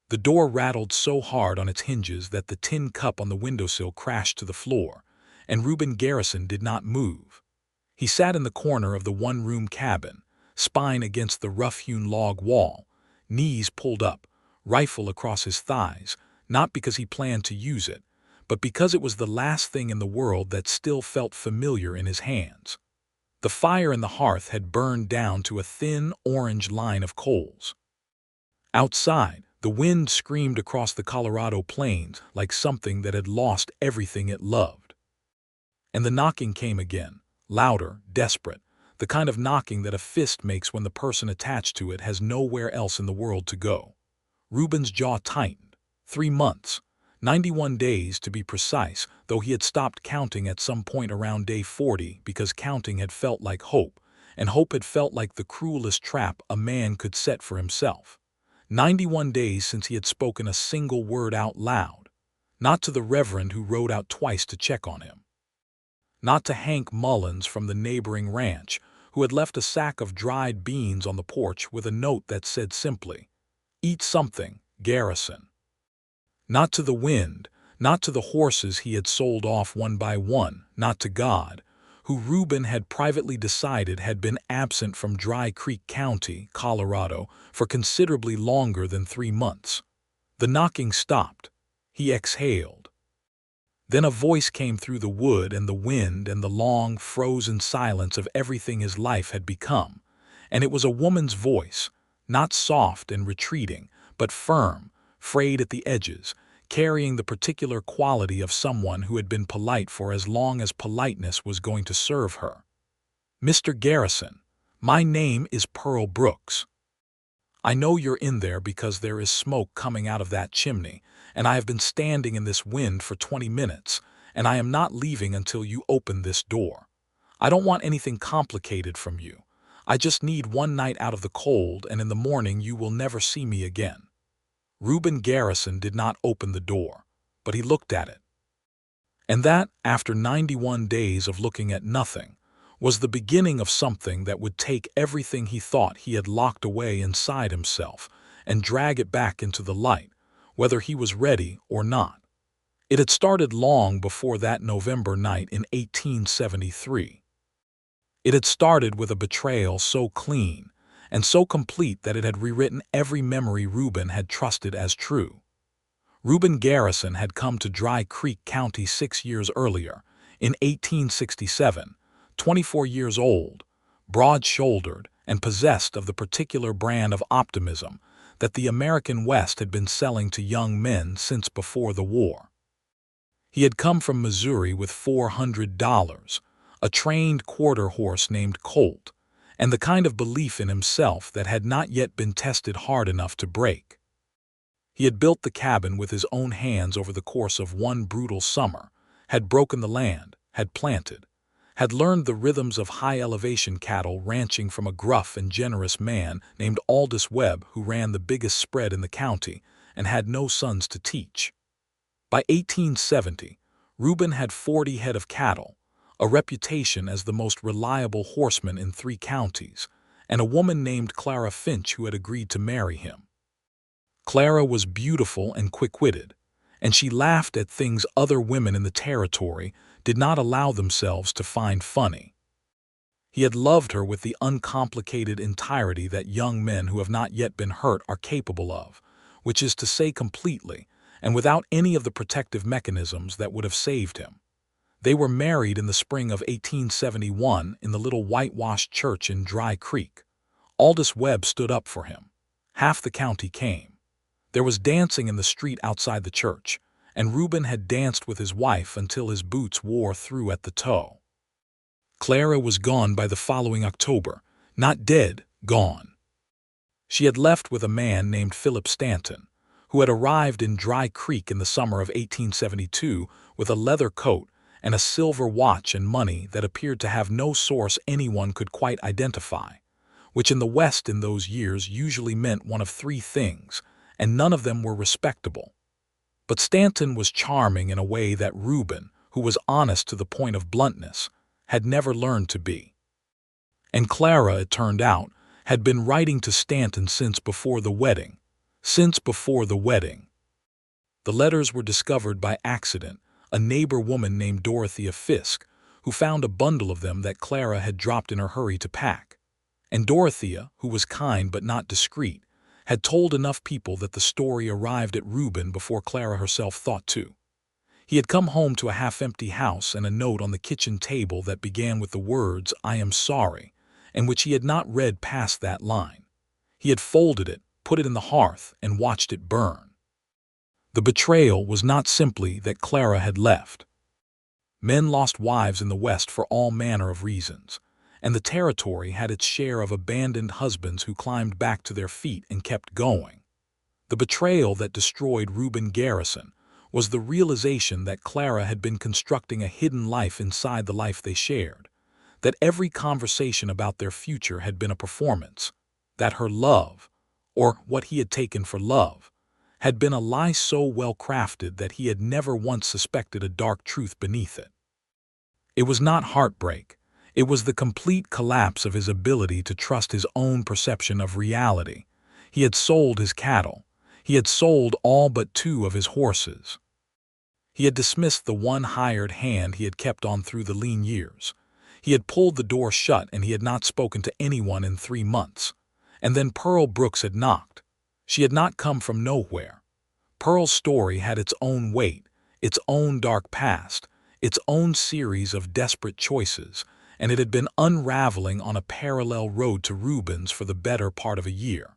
The door rattled so hard on its hinges that the tin cup on the windowsill crashed to the floor, and Reuben Garrison did not move. He sat in the corner of the one-room cabin, spine against the rough-hewn log wall, knees pulled up, rifle across his thighs, not because he planned to use it, but because it was the last thing in the world that still felt familiar in his hands. The fire in the hearth had burned down to a thin, orange line of coals. Outside, the wind screamed across the Colorado plains like something that had lost everything it loved. And the knocking came again, louder, desperate, the kind of knocking that a fist makes when the person attached to it has nowhere else in the world to go. Reuben's jaw tightened. 3 months. 91 days to be precise, though he had stopped counting at some point around day 40 because counting had felt like hope, and hope had felt like the cruelest trap a man could set for himself. 91 days since he had spoken a single word out loud. Not to the reverend who rode out twice to check on him. Not to Hank Mullins from the neighboring ranch, who had left a sack of dried beans on the porch with a note that said simply, "Eat something, Garrison." Not to the wind, not to the horses he had sold off one by one, not to God, who Reuben had privately decided had been absent from Dry Creek County, Colorado, for considerably longer than 3 months. The knocking stopped. He exhaled. Then a voice came through the wood and the wind and the long, frozen silence of everything his life had become, and it was a woman's voice, not soft and retreating, but firm, frayed at the edges, carrying the particular quality of someone who had been polite for as long as politeness was going to serve her. "Mr. Garrison, my name is Pearl Brooks. I know you're in there because there is smoke coming out of that chimney, and I have been standing in this wind for 20 minutes, and I am not leaving until you open this door. I don't want anything complicated from you. I just need one night out of the cold, and in the morning you will never see me again." Reuben Garrison did not open the door, but he looked at it. And that, after 91 days of looking at nothing, was the beginning of something that would take everything he thought he had locked away inside himself and drag it back into the light, whether he was ready or not. It had started long before that November night in 1873. It had started with a betrayal so clean and so complete that it had rewritten every memory Reuben had trusted as true. Reuben Garrison had come to Dry Creek County 6 years earlier, in 1867, 24 years old, broad-shouldered, and possessed of the particular brand of optimism that the American West had been selling to young men since before the war. He had come from Missouri with $400, a trained quarter horse named Colt, and the kind of belief in himself that had not yet been tested hard enough to break. He had built the cabin with his own hands over the course of one brutal summer, had broken the land, had planted, had learned the rhythms of high-elevation cattle ranching from a gruff and generous man named Aldous Webb who ran the biggest spread in the county and had no sons to teach. By 1870, Reuben had 40 head of cattle, a reputation as the most reliable horseman in 3 counties, and a woman named Clara Finch who had agreed to marry him. Clara was beautiful and quick-witted, and she laughed at things other women in the territory did not allow themselves to find funny. He had loved her with the uncomplicated entirety that young men who have not yet been hurt are capable of, which is to say completely, and without any of the protective mechanisms that would have saved him. They were married in the spring of 1871 in the little whitewashed church in Dry Creek. Aldous Webb stood up for him. Half the county came. There was dancing in the street outside the church, and Reuben had danced with his wife until his boots wore through at the toe. Clara was gone by the following October, not dead, gone. She had left with a man named Philip Stanton, who had arrived in Dry Creek in the summer of 1872 with a leather coat and a silver watch and money that appeared to have no source anyone could quite identify, which in the West in those years usually meant one of 3 things, and none of them were respectable. But Stanton was charming in a way that Reuben, who was honest to the point of bluntness, had never learned to be. And Clara, it turned out, had been writing to Stanton since before the wedding, since before the wedding. The letters were discovered by accident, a neighbor woman named Dorothea Fisk, who found a bundle of them that Clara had dropped in her hurry to pack. And Dorothea, who was kind but not discreet, had told enough people that the story arrived at Reuben before Clara herself thought to. He had come home to a half-empty house and a note on the kitchen table that began with the words, "I am sorry," and which he had not read past that line. He had folded it, put it in the hearth, and watched it burn. The betrayal was not simply that Clara had left. Men lost wives in the West for all manner of reasons, and the territory had its share of abandoned husbands who climbed back to their feet and kept going. The betrayal that destroyed Reuben Garrison was the realization that Clara had been constructing a hidden life inside the life they shared, that every conversation about their future had been a performance, that her love, or what he had taken for love, had been a lie so well crafted that he had never once suspected a dark truth beneath it. It was not heartbreak. It was the complete collapse of his ability to trust his own perception of reality. He had sold his cattle. He had sold all but 2 of his horses. He had dismissed the one hired hand he had kept on through the lean years. He had pulled the door shut and he had not spoken to anyone in 3 months. And then Pearl Brooks had knocked. She had not come from nowhere. Pearl's story had its own weight, its own dark past, its own series of desperate choices, and it had been unraveling on a parallel road to Reuben's for the better part of a year.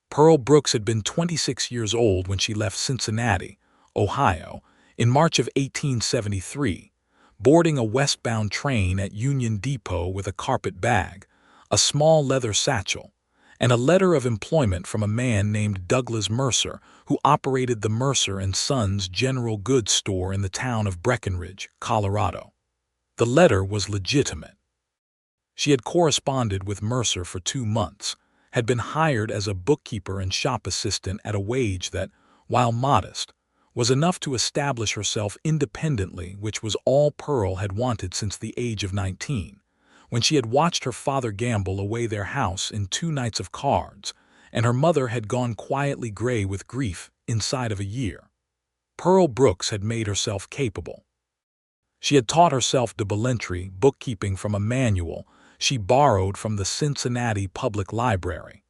Pearl Brooks had been 26 years old when she left Cincinnati, Ohio, in March of 1873, boarding a westbound train at Union Depot with a carpet bag, a small leather satchel, and a letter of employment from a man named Douglas Mercer, who operated the Mercer and Sons General Goods store in the town of Breckenridge, Colorado. The letter was legitimate. She had corresponded with Mercer for 2 months, had been hired as a bookkeeper and shop assistant at a wage that, while modest, was enough to establish herself independently, which was all Pearl had wanted since the age of 19, when she had watched her father gamble away their house in 2 nights of cards, and her mother had gone quietly gray with grief inside of a year. Pearl Brooks had made herself capable. She had taught herself double entry bookkeeping from a manual she borrowed from the Cincinnati Public Library.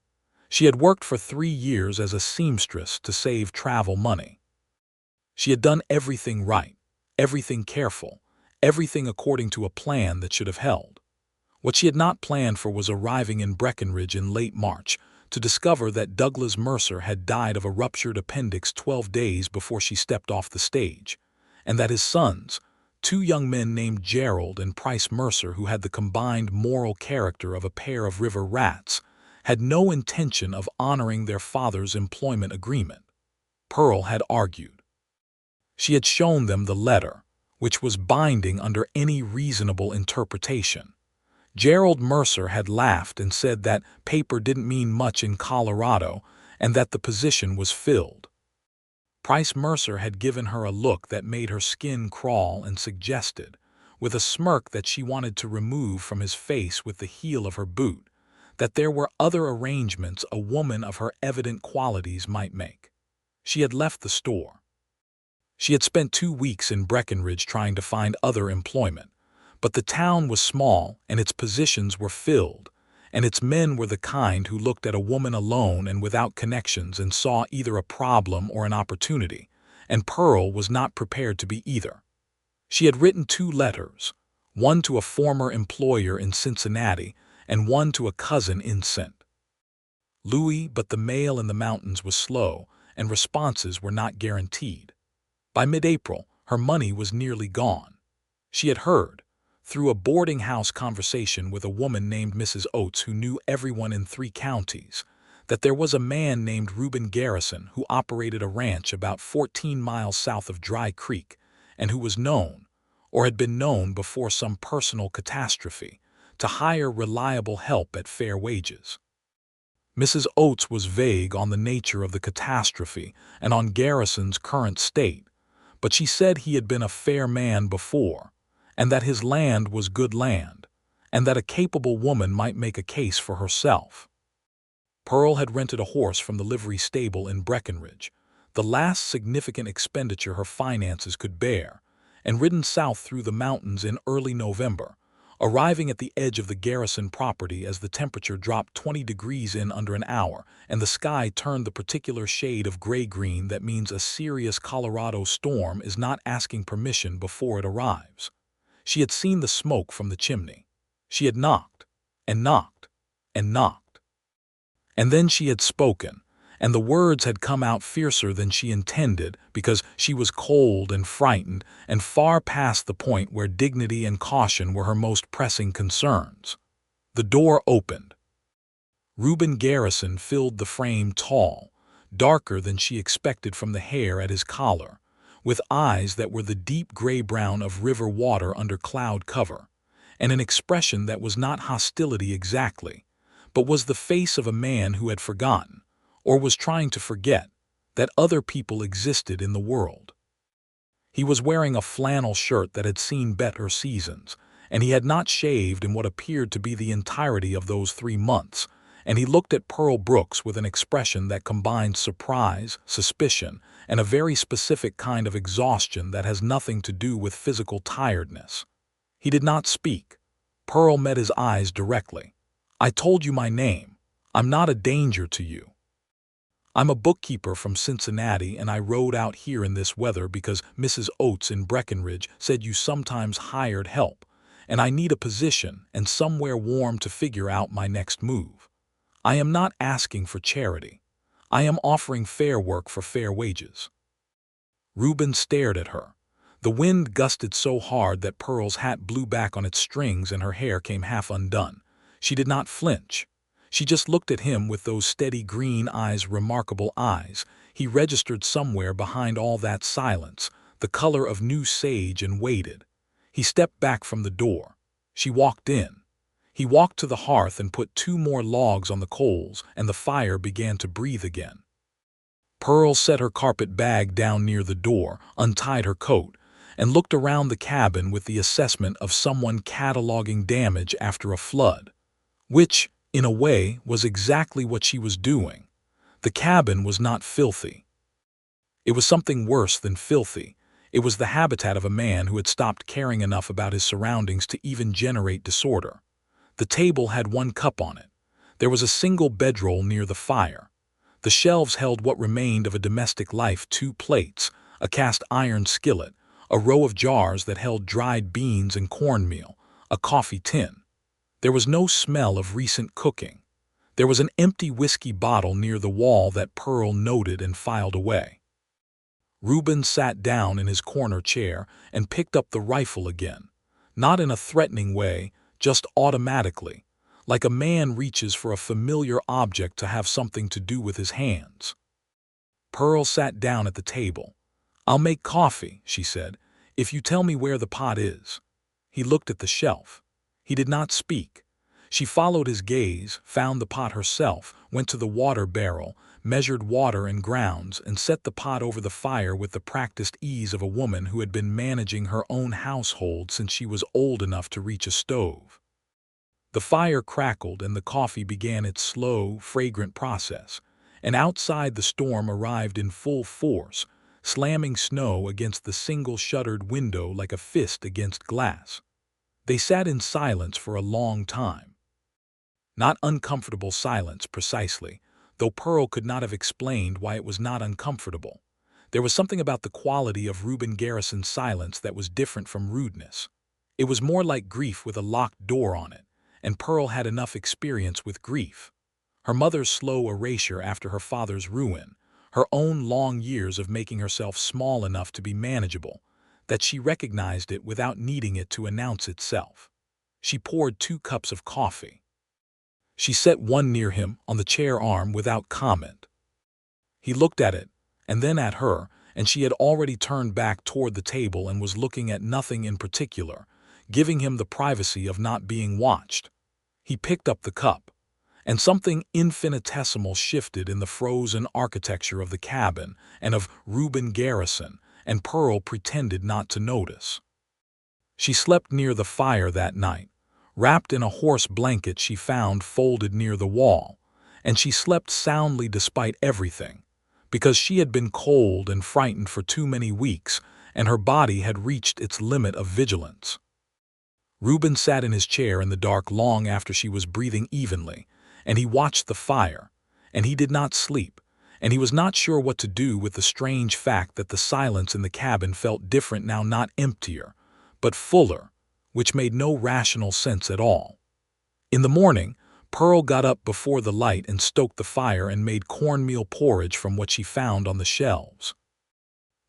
She had worked for 3 years as a seamstress to save travel money. She had done everything right, everything careful, everything according to a plan that should have held. What she had not planned for was arriving in Breckenridge in late March to discover that Douglas Mercer had died of a ruptured appendix 12 days before she stepped off the stage, and that his sons, 2 young men named Gerald and Price Mercer, who had the combined moral character of a pair of river rats, had no intention of honoring their father's employment agreement. Pearl had argued. She had shown them the letter, which was binding under any reasonable interpretation. Gerald Mercer had laughed and said that paper didn't mean much in Colorado and that the position was filled. Price Mercer had given her a look that made her skin crawl and suggested, with a smirk that she wanted to remove from his face with the heel of her boot, that there were other arrangements a woman of her evident qualities might make. She had left the store. She had spent 2 weeks in Breckenridge trying to find other employment, but the town was small and its positions were filled, and its men were the kind who looked at a woman alone and without connections and saw either a problem or an opportunity, and Pearl was not prepared to be either. She had written 2 letters, one to a former employer in Cincinnati and one to a cousin in St. Louis, but the mail in the mountains was slow and responses were not guaranteed. By mid-April, her money was nearly gone. She had heard, through a boarding house conversation with a woman named Mrs. Oates who knew everyone in 3 counties, that there was a man named Reuben Garrison who operated a ranch about 14 miles south of Dry Creek and who was known, or had been known before some personal catastrophe, to hire reliable help at fair wages. Mrs. Oates was vague on the nature of the catastrophe and on Garrison's current state, but she said he had been a fair man before, and that his land was good land, and that a capable woman might make a case for herself. Pearl had rented a horse from the livery stable in Breckenridge, the last significant expenditure her finances could bear, and ridden south through the mountains in early November, arriving at the edge of the Garrison property as the temperature dropped 20 degrees in under an hour and the sky turned the particular shade of gray-green that means a serious Colorado storm is not asking permission before it arrives. She had seen the smoke from the chimney. She had knocked, and knocked, and knocked. And then she had spoken, and the words had come out fiercer than she intended because she was cold and frightened and far past the point where dignity and caution were her most pressing concerns. The door opened. Reuben Garrison filled the frame tall, darker than she expected from the hair at his collar, with eyes that were the deep gray-brown of river water under cloud cover, and an expression that was not hostility exactly, but was the face of a man who had forgotten, or was trying to forget, that other people existed in the world. He was wearing a flannel shirt that had seen better seasons, and he had not shaved in what appeared to be the entirety of those 3 months, and he looked at Pearl Brooks with an expression that combined surprise, suspicion, and a very specific kind of exhaustion that has nothing to do with physical tiredness. He did not speak. Pearl met his eyes directly. "I told you my name. I'm not a danger to you. I'm a bookkeeper from Cincinnati, and I rode out here in this weather because Mrs. Oates in Breckenridge said you sometimes hired help, and I need a position and somewhere warm to figure out my next move. I am not asking for charity. I am offering fair work for fair wages." Reuben stared at her. The wind gusted so hard that Pearl's hat blew back on its strings and her hair came half undone. She did not flinch. She just looked at him with those steady green eyes, remarkable eyes. He registered somewhere behind all that silence, the color of new sage, and waited. He stepped back from the door. She walked in. He walked to the hearth and put 2 more logs on the coals, and the fire began to breathe again. Pearl set her carpet bag down near the door, untied her coat, and looked around the cabin with the assessment of someone cataloging damage after a flood, which, in a way, was exactly what she was doing. The cabin was not filthy. It was something worse than filthy. It was the habitat of a man who had stopped caring enough about his surroundings to even generate disorder. The table had 1 cup on it. There was a single bedroll near the fire. The shelves held what remained of a domestic life: 2 plates, a cast iron skillet, a row of jars that held dried beans and cornmeal, a coffee tin. There was no smell of recent cooking. There was an empty whiskey bottle near the wall that Pearl noted and filed away. Reuben sat down in his corner chair and picked up the rifle again, not in a threatening way, just automatically, like a man reaches for a familiar object to have something to do with his hands. Pearl sat down at the table. "I'll make coffee," she said, "if you tell me where the pot is." He looked at the shelf. He did not speak. She followed his gaze, found the pot herself, went to the water barrel, measured water and grounds, and set the pot over the fire with the practiced ease of a woman who had been managing her own household since she was old enough to reach a stove. The fire crackled and the coffee began its slow, fragrant process, and outside the storm arrived in full force, slamming snow against the single-shuttered window like a fist against glass. They sat in silence for a long time. Not uncomfortable silence, precisely, though Pearl could not have explained why it was not uncomfortable. There was something about the quality of Reuben Garrison's silence that was different from rudeness. It was more like grief with a locked door on it, and Pearl had enough experience with grief. Her mother's slow erasure after her father's ruin, her own long years of making herself small enough to be manageable, that she recognized it without needing it to announce itself. She poured 2 cups of coffee. She set one near him on the chair arm without comment. He looked at it, and then at her, and she had already turned back toward the table and was looking at nothing in particular, giving him the privacy of not being watched. He picked up the cup, and something infinitesimal shifted in the frozen architecture of the cabin and of Reuben Garrison, and Pearl pretended not to notice. She slept near the fire that night, wrapped in a horse blanket she found folded near the wall, and she slept soundly despite everything, because she had been cold and frightened for too many weeks, and her body had reached its limit of vigilance. Reuben sat in his chair in the dark long after she was breathing evenly, and he watched the fire, and he did not sleep, and he was not sure what to do with the strange fact that the silence in the cabin felt different now, not emptier, but fuller, which made no rational sense at all. In the morning, Pearl got up before the light and stoked the fire and made cornmeal porridge from what she found on the shelves.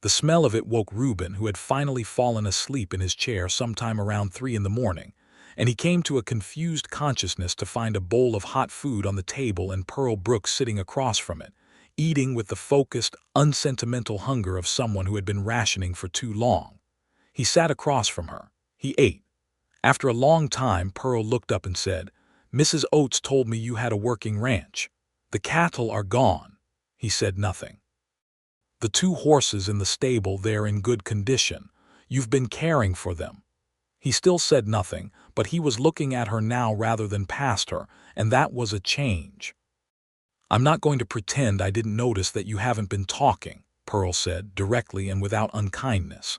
The smell of it woke Reuben, who had finally fallen asleep in his chair sometime around 3 in the morning, and he came to a confused consciousness to find a bowl of hot food on the table and Pearl Brooks sitting across from it, eating with the focused, unsentimental hunger of someone who had been rationing for too long. He sat across from her. He ate. After a long time, Pearl looked up and said, "Mrs. Oates told me you had a working ranch. The cattle are gone." He said nothing. "The 2 horses in the stable, they're in good condition. You've been caring for them." He still said nothing, but he was looking at her now rather than past her, and that was a change. "I'm not going to pretend I didn't notice that you haven't been talking," Pearl said, directly and without unkindness.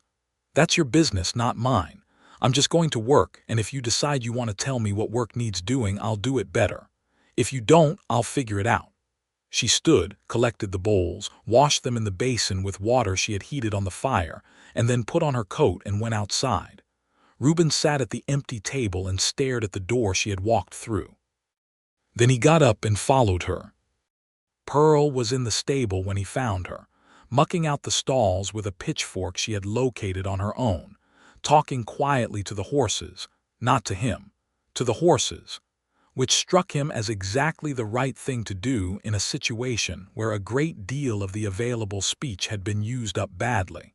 "That's your business, not mine. I'm just going to work, and if you decide you want to tell me what work needs doing, I'll do it better. If you don't, I'll figure it out." She stood, collected the bowls, washed them in the basin with water she had heated on the fire, and then put on her coat and went outside. Reuben sat at the empty table and stared at the door she had walked through. Then he got up and followed her. Pearl was in the stable when he found her, mucking out the stalls with a pitchfork she had located on her own, talking quietly to the horses, not to him, to the horses, which struck him as exactly the right thing to do in a situation where a great deal of the available speech had been used up badly.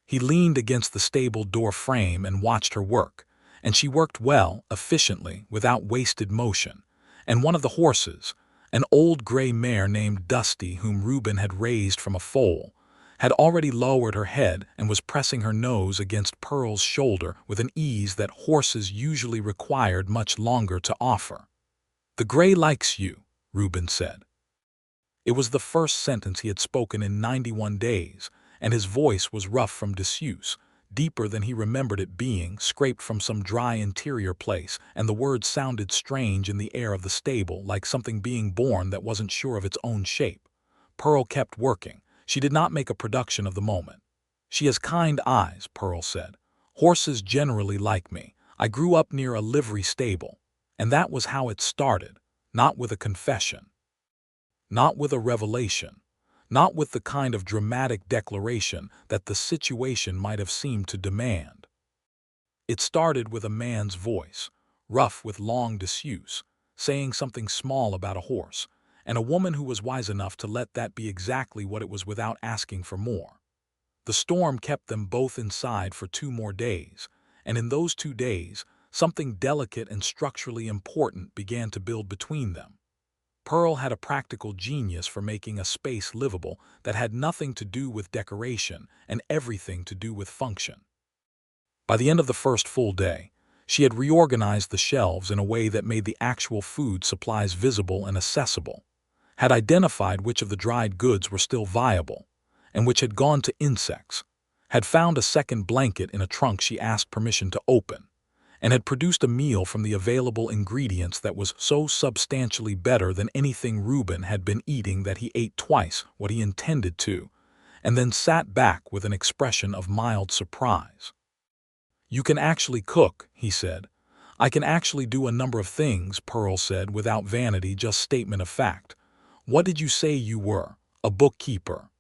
He leaned against the stable door frame and watched her work, and she worked well, efficiently, without wasted motion, and one of the horses, an old gray mare named Dusty whom Reuben had raised from a foal, had already lowered her head and was pressing her nose against Pearl's shoulder with an ease that horses usually required much longer to offer. "The gray likes you," Reuben said. It was the first sentence he had spoken in 91 days, and his voice was rough from disuse, deeper than he remembered it being, scraped from some dry interior place, and the words sounded strange in the air of the stable, like something being born that wasn't sure of its own shape. Pearl kept working. She did not make a production of the moment. "She has kind eyes," Pearl said. "Horses generally like me. I grew up near a livery stable." And that was how it started, not with a confession, not with a revelation, not with the kind of dramatic declaration that the situation might have seemed to demand. It started with a man's voice, rough with long disuse, saying something small about a horse, and a woman who was wise enough to let that be exactly what it was without asking for more. The storm kept them both inside for 2 more days, and in those 2 days, something delicate and structurally important began to build between them. Pearl had a practical genius for making a space livable that had nothing to do with decoration and everything to do with function. By the end of the first full day, she had reorganized the shelves in a way that made the actual food supplies visible and accessible, had identified which of the dried goods were still viable, and which had gone to insects, had found a second blanket in a trunk she asked permission to open, and had produced a meal from the available ingredients that was so substantially better than anything Reuben had been eating that he ate twice what he intended to, and then sat back with an expression of mild surprise. "You can actually cook," he said. "I can actually do a number of things," Pearl said, without vanity, just statement of fact. "What did you say you were? A bookkeeper?"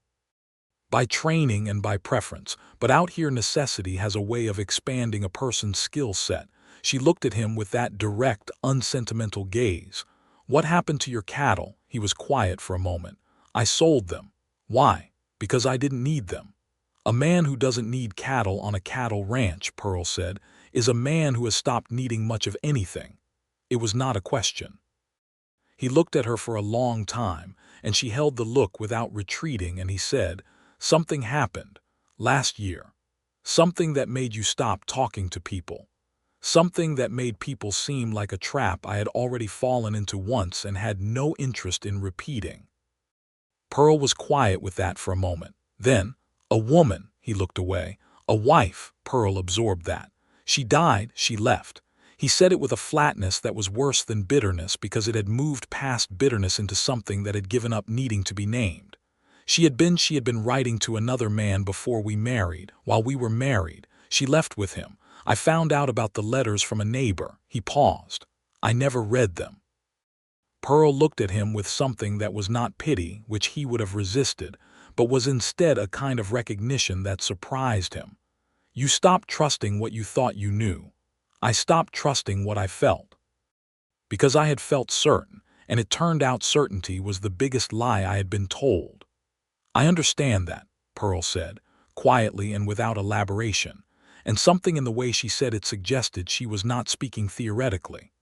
"By training and by preference, but out here necessity has a way of expanding a person's skill set." She looked at him with that direct, unsentimental gaze. "What happened to your cattle?" He was quiet for a moment. "I sold them." "Why?" "Because I didn't need them." "A man who doesn't need cattle on a cattle ranch," Pearl said, "is a man who has stopped needing much of anything." It was not a question. He looked at her for a long time, and she held the look without retreating, and he said, "Something happened last year. Something that made you stop talking to people." something that made people seem like a trap I had already fallen into once and had no interest in repeating. Pearl was quiet with that for a moment. Then, a woman, he looked away. A wife, Pearl absorbed that. She died, she left. He said it with a flatness that was worse than bitterness because it had moved past bitterness into something that had given up needing to be named. She had been writing to another man before we married. While we were married, she left with him. I found out about the letters from a neighbor. He paused. I never read them. Pearl looked at him with something that was not pity, which he would have resisted, but was instead a kind of recognition that surprised him. You stopped trusting what you thought you knew. I stopped trusting what I felt. Because I had felt certain, and it turned out certainty was the biggest lie I had been told. I understand that, Pearl said, quietly and without elaboration, and something in the way she said it suggested she was not speaking theoretically.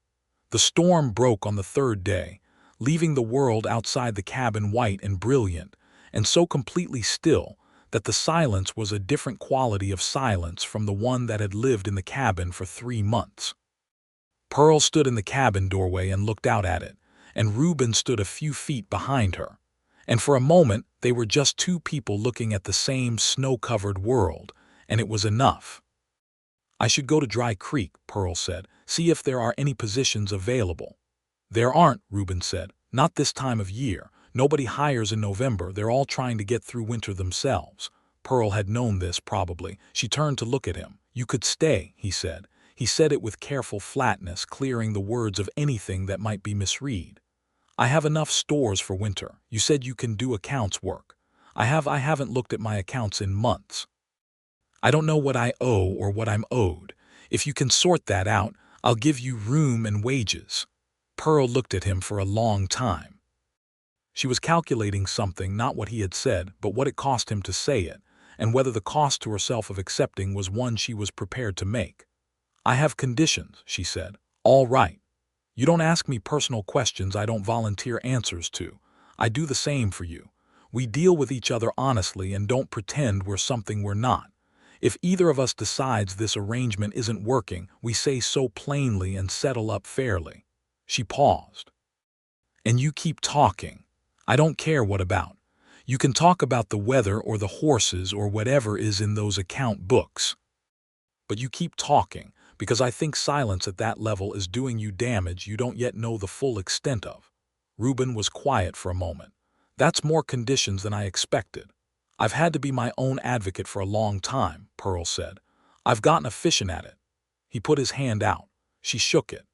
The storm broke on the third day, leaving the world outside the cabin white and brilliant, and so completely still that the silence was a different quality of silence from the one that had lived in the cabin for 3 months. Pearl stood in the cabin doorway and looked out at it, and Reuben stood a few feet behind her. And for a moment, they were just two people looking at the same snow-covered world, and it was enough. I should go to Dry Creek, Pearl said, see if there are any positions available. There aren't, Reuben said, not this time of year. Nobody hires in November. They're all trying to get through winter themselves. Pearl had known this, probably. She turned to look at him. You could stay, he said. He said it with careful flatness, clearing the words of anything that might be misread. I have enough stores for winter. You said you can do accounts work. I haven't looked at my accounts in months. I don't know what I owe or what I'm owed. If you can sort that out, I'll give you room and wages. Pearl looked at him for a long time. She was calculating something, not what he had said, but what it cost him to say it, and whether the cost to herself of accepting was one she was prepared to make. I have conditions, she said. All right. You don't ask me personal questions I don't volunteer answers to. I do the same for you. We deal with each other honestly and don't pretend we're something we're not. If either of us decides this arrangement isn't working, we say so plainly and settle up fairly. She paused. And you keep talking. I don't care what about. You can talk about the weather or the horses or whatever is in those account books. But you keep talking, because I think silence at that level is doing you damage you don't yet know the full extent of. Reuben was quiet for a moment. That's more conditions than I expected. I've had to be my own advocate for a long time, Pearl said. I've gotten efficient at it. He put his hand out. She shook it.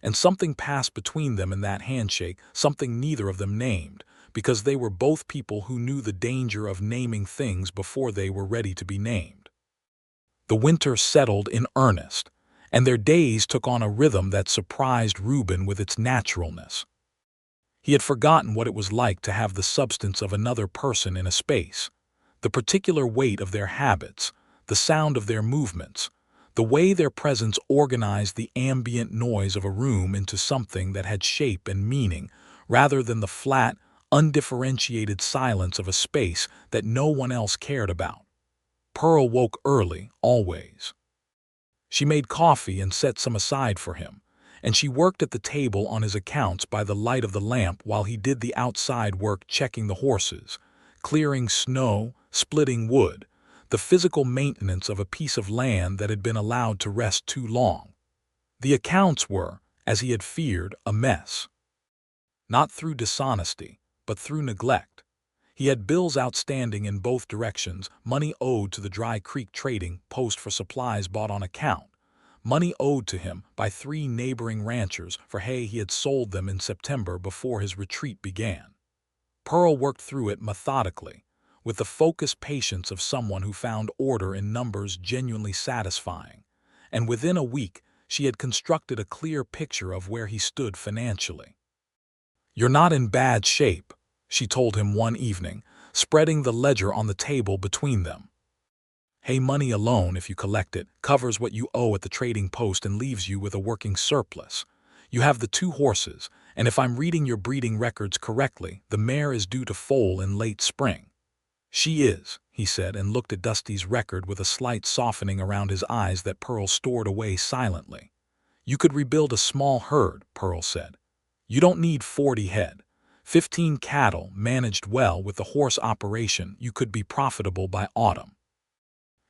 And something passed between them in that handshake, something neither of them named, because they were both people who knew the danger of naming things before they were ready to be named. The winter settled in earnest, and their days took on a rhythm that surprised Reuben with its naturalness. He had forgotten what it was like to have the substance of another person in a space, the particular weight of their habits, the sound of their movements, the way their presence organized the ambient noise of a room into something that had shape and meaning, rather than the flat, undifferentiated silence of a space that no one else cared about. Pearl woke early, always. She made coffee and set some aside for him, and she worked at the table on his accounts by the light of the lamp while he did the outside work checking the horses, clearing snow, splitting wood, the physical maintenance of a piece of land that had been allowed to rest too long. The accounts were, as he had feared, a mess. Not through dishonesty, but through neglect. He had bills outstanding in both directions, money owed to the Dry Creek Trading Post for supplies bought on account, money owed to him by 3 neighboring ranchers for hay he had sold them in September before his retreat began. Pearl worked through it methodically, with the focused patience of someone who found order in numbers genuinely satisfying, and within a week she had constructed a clear picture of where he stood financially. "You're not in bad shape," she told him one evening, spreading the ledger on the table between them. "Hay money alone, if you collect it, covers what you owe at the trading post and leaves you with a working surplus. You have the 2 horses, and if I'm reading your breeding records correctly, the mare is due to foal in late spring." "She is," he said, and looked at Dusty's record with a slight softening around his eyes that Pearl stored away silently. You could rebuild a small herd, Pearl said. You don't need 40 head. 15 cattle managed well with the horse operation, you could be profitable by autumn.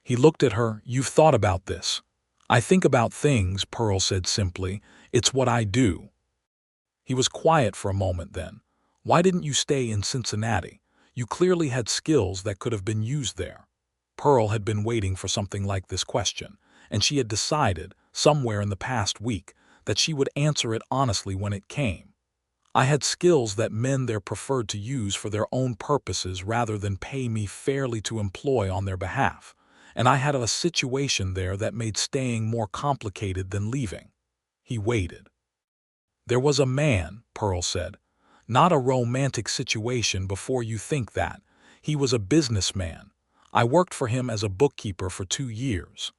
He looked at her. You've thought about this. I think about things, Pearl said simply. It's what I do. He was quiet for a moment then. Why didn't you stay in Cincinnati? You clearly had skills that could have been used there. Pearl had been waiting for something like this question, and she had decided, somewhere in the past week, that she would answer it honestly when it came. I had skills that men there preferred to use for their own purposes rather than pay me fairly to employ on their behalf, and I had a situation there that made staying more complicated than leaving. He waited. There was a man, Pearl said. Not a romantic situation before you think that. He was a businessman. I worked for him as a bookkeeper for 2 years.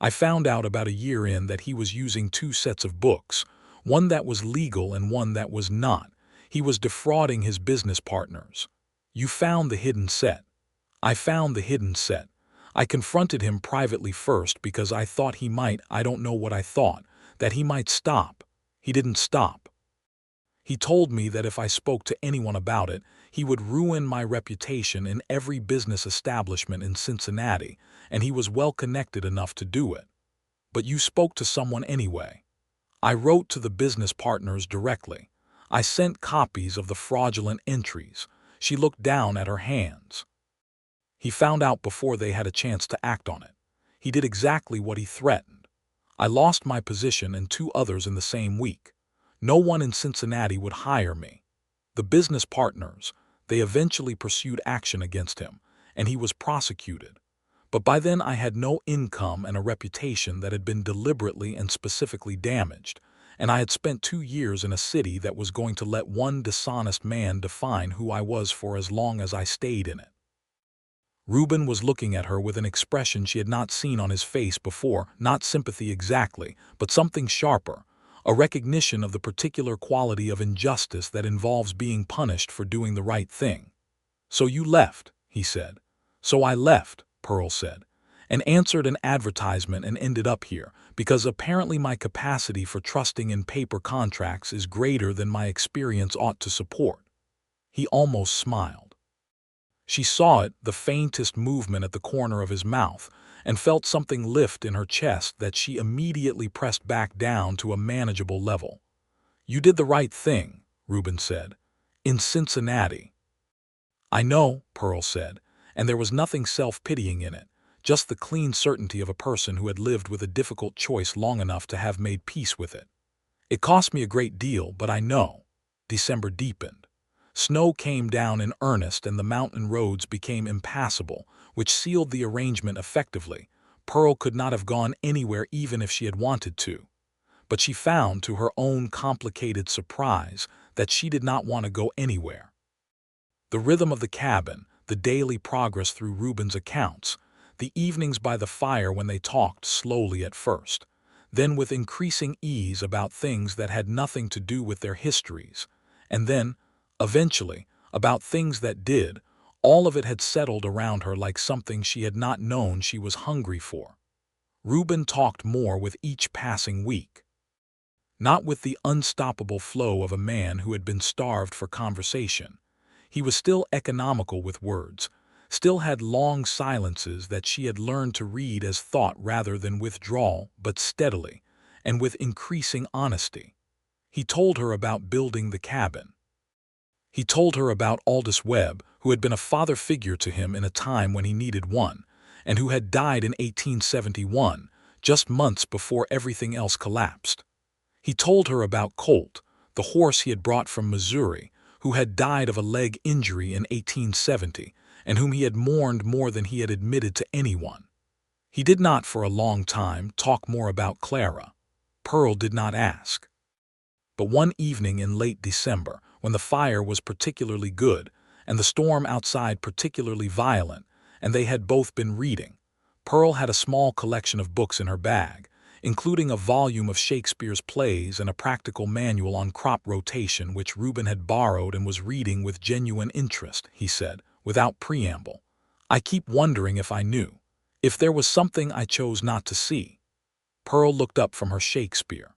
I found out about a year in that he was using 2 sets of books, one that was legal and one that was not. He was defrauding his business partners. You found the hidden set. I found the hidden set. I confronted him privately first because I thought he might, I don't know what I thought, that he might stop. He didn't stop. He told me that if I spoke to anyone about it, he would ruin my reputation in every business establishment in Cincinnati, and he was well connected enough to do it. But you spoke to someone anyway. I wrote to the business partners directly. I sent copies of the fraudulent entries. She looked down at her hands. He found out before they had a chance to act on it. He did exactly what he threatened. I lost my position and 2 others in the same week. No one in Cincinnati would hire me. The business partners, they eventually pursued action against him, and he was prosecuted. But by then I had no income and a reputation that had been deliberately and specifically damaged, and I had spent 2 years in a city that was going to let one dishonest man define who I was for as long as I stayed in it. Reuben was looking at her with an expression she had not seen on his face before, not sympathy exactly, but something sharper, a recognition of the particular quality of injustice that involves being punished for doing the right thing. So you left, he said. So I left, Pearl said, and answered an advertisement and ended up here, because apparently my capacity for trusting in paper contracts is greater than my experience ought to support. He almost smiled. She saw it, the faintest movement at the corner of his mouth, and felt something lift in her chest that she immediately pressed back down to a manageable level. You did the right thing, Reuben said. In Cincinnati. I know, Pearl said, and there was nothing self-pitying in it, just the clean certainty of a person who had lived with a difficult choice long enough to have made peace with it. It cost me a great deal, but I know. December deepened. Snow came down in earnest and the mountain roads became impassable, which sealed the arrangement effectively. Pearl could not have gone anywhere even if she had wanted to. But she found, to her own complicated surprise, that she did not want to go anywhere. The rhythm of the cabin, the daily progress through Reuben's accounts, the evenings by the fire when they talked slowly at first, then with increasing ease about things that had nothing to do with their histories, and then, eventually, about things that did, all of it had settled around her like something she had not known she was hungry for. Reuben talked more with each passing week. Not with the unstoppable flow of a man who had been starved for conversation. He was still economical with words, still had long silences that she had learned to read as thought rather than withdrawal, but steadily, and with increasing honesty. He told her about building the cabin. He told her about Aldous Webb, who had been a father figure to him in a time when he needed one, and who had died in 1871, just months before everything else collapsed. He told her about Colt, the horse he had brought from Missouri, who had died of a leg injury in 1870, and whom he had mourned more than he had admitted to anyone. He did not for a long time talk more about Clara. Pearl did not ask. But one evening in late December, when the fire was particularly good, and the storm outside particularly violent, and they had both been reading, Pearl had a small collection of books in her bag, including a volume of Shakespeare's plays and a practical manual on crop rotation which Reuben had borrowed and was reading with genuine interest. He said, without preamble, I keep wondering if I knew, if there was something I chose not to see. Pearl looked up from her Shakespeare.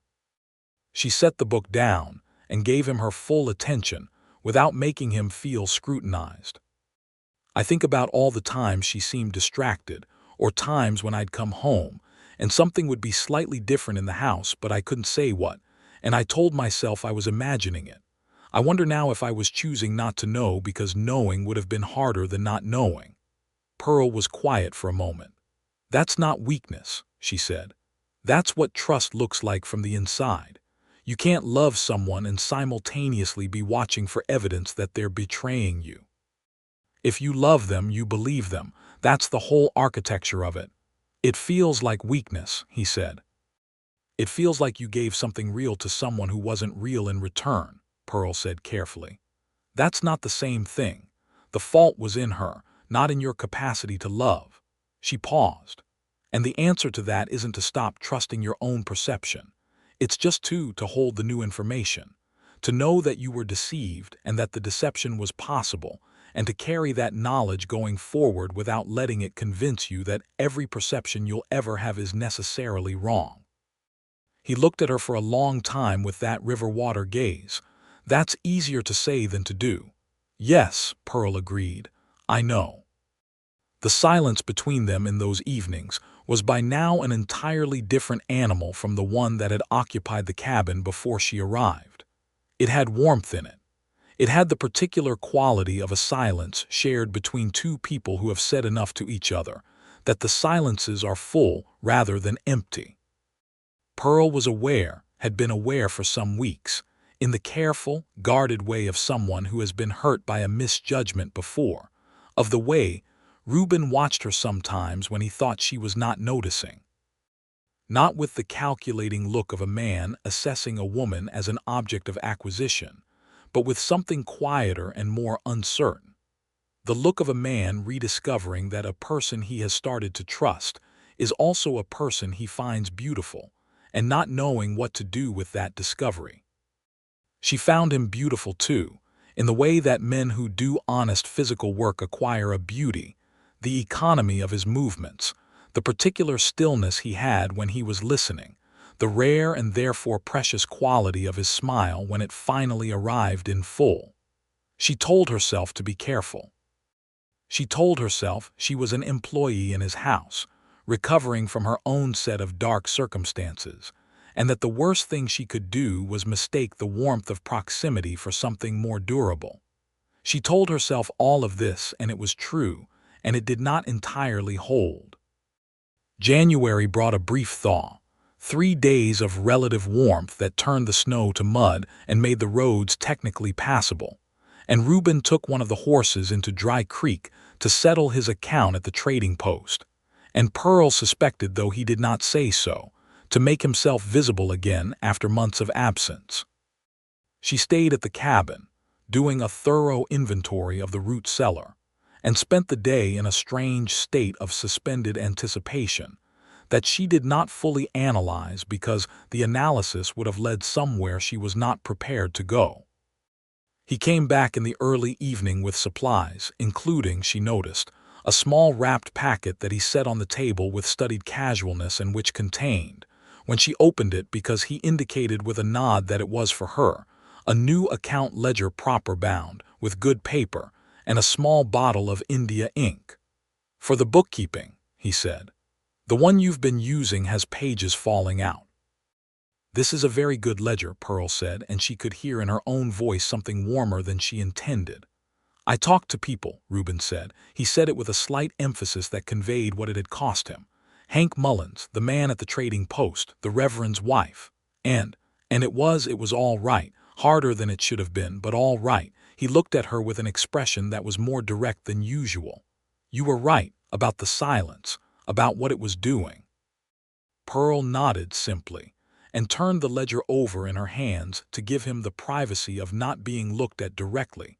She set the book down and gave him her full attention without making him feel scrutinized. I think about all the times she seemed distracted, or times when I'd come home and something would be slightly different in the house, but I couldn't say what, and I told myself I was imagining it. I wonder now if I was choosing not to know because knowing would have been harder than not knowing. Pearl was quiet for a moment. "That's not weakness," she said. "That's what trust looks like from the inside. You can't love someone and simultaneously be watching for evidence that they're betraying you. If you love them, you believe them. That's the whole architecture of it." "It feels like weakness," he said. "It feels like you gave something real to someone who wasn't real in return," Pearl said carefully. "That's not the same thing. The fault was in her, not in your capacity to love." She paused. "And the answer to that isn't to stop trusting your own perception. It's just to hold the new information, to know that you were deceived and that the deception was possible, and to carry that knowledge going forward without letting it convince you that every perception you'll ever have is necessarily wrong." He looked at her for a long time with that river water gaze. "That's easier to say than to do." "Yes," Pearl agreed. "I know." The silence between them in those evenings was by now an entirely different animal from the one that had occupied the cabin before she arrived. It had warmth in it. It had the particular quality of a silence shared between two people who have said enough to each other, that the silences are full rather than empty. Pearl was aware, had been aware for some weeks, in the careful, guarded way of someone who has been hurt by a misjudgment before, of the way Reuben watched her sometimes when he thought she was not noticing. Not with the calculating look of a man assessing a woman as an object of acquisition, but with something quieter and more uncertain. The look of a man rediscovering that a person he has started to trust is also a person he finds beautiful, and not knowing what to do with that discovery. She found him beautiful too, in the way that men who do honest physical work acquire a beauty, the economy of his movements, the particular stillness he had when he was listening, the rare and therefore precious quality of his smile when it finally arrived in full. She told herself to be careful. She told herself she was an employee in his house, recovering from her own set of dark circumstances, and that the worst thing she could do was mistake the warmth of proximity for something more durable. She told herself all of this, and it was true, and it did not entirely hold. January brought a brief thaw. 3 days of relative warmth that turned the snow to mud and made the roads technically passable, and Reuben took one of the horses into Dry Creek to settle his account at the trading post, and Pearl suspected, though he did not say so, to make himself visible again after months of absence. She stayed at the cabin, doing a thorough inventory of the root cellar, and spent the day in a strange state of suspended anticipation that she did not fully analyze because the analysis would have led somewhere she was not prepared to go. He came back in the early evening with supplies, including, she noticed, a small wrapped packet that he set on the table with studied casualness and which contained, when she opened it because he indicated with a nod that it was for her, a new account ledger proper bound, with good paper, and a small bottle of India ink. "For the bookkeeping," he said. "The one you've been using has pages falling out." "This is a very good ledger," Pearl said, and she could hear in her own voice something warmer than she intended. "I talked to people," Reuben said. He said it with a slight emphasis that conveyed what it had cost him. "Hank Mullins, the man at the trading post, the Reverend's wife. And it was all right, harder than it should have been, but all right." He looked at her with an expression that was more direct than usual. "You were right about the silence, about what it was doing." Pearl nodded simply, and turned the ledger over in her hands to give him the privacy of not being looked at directly,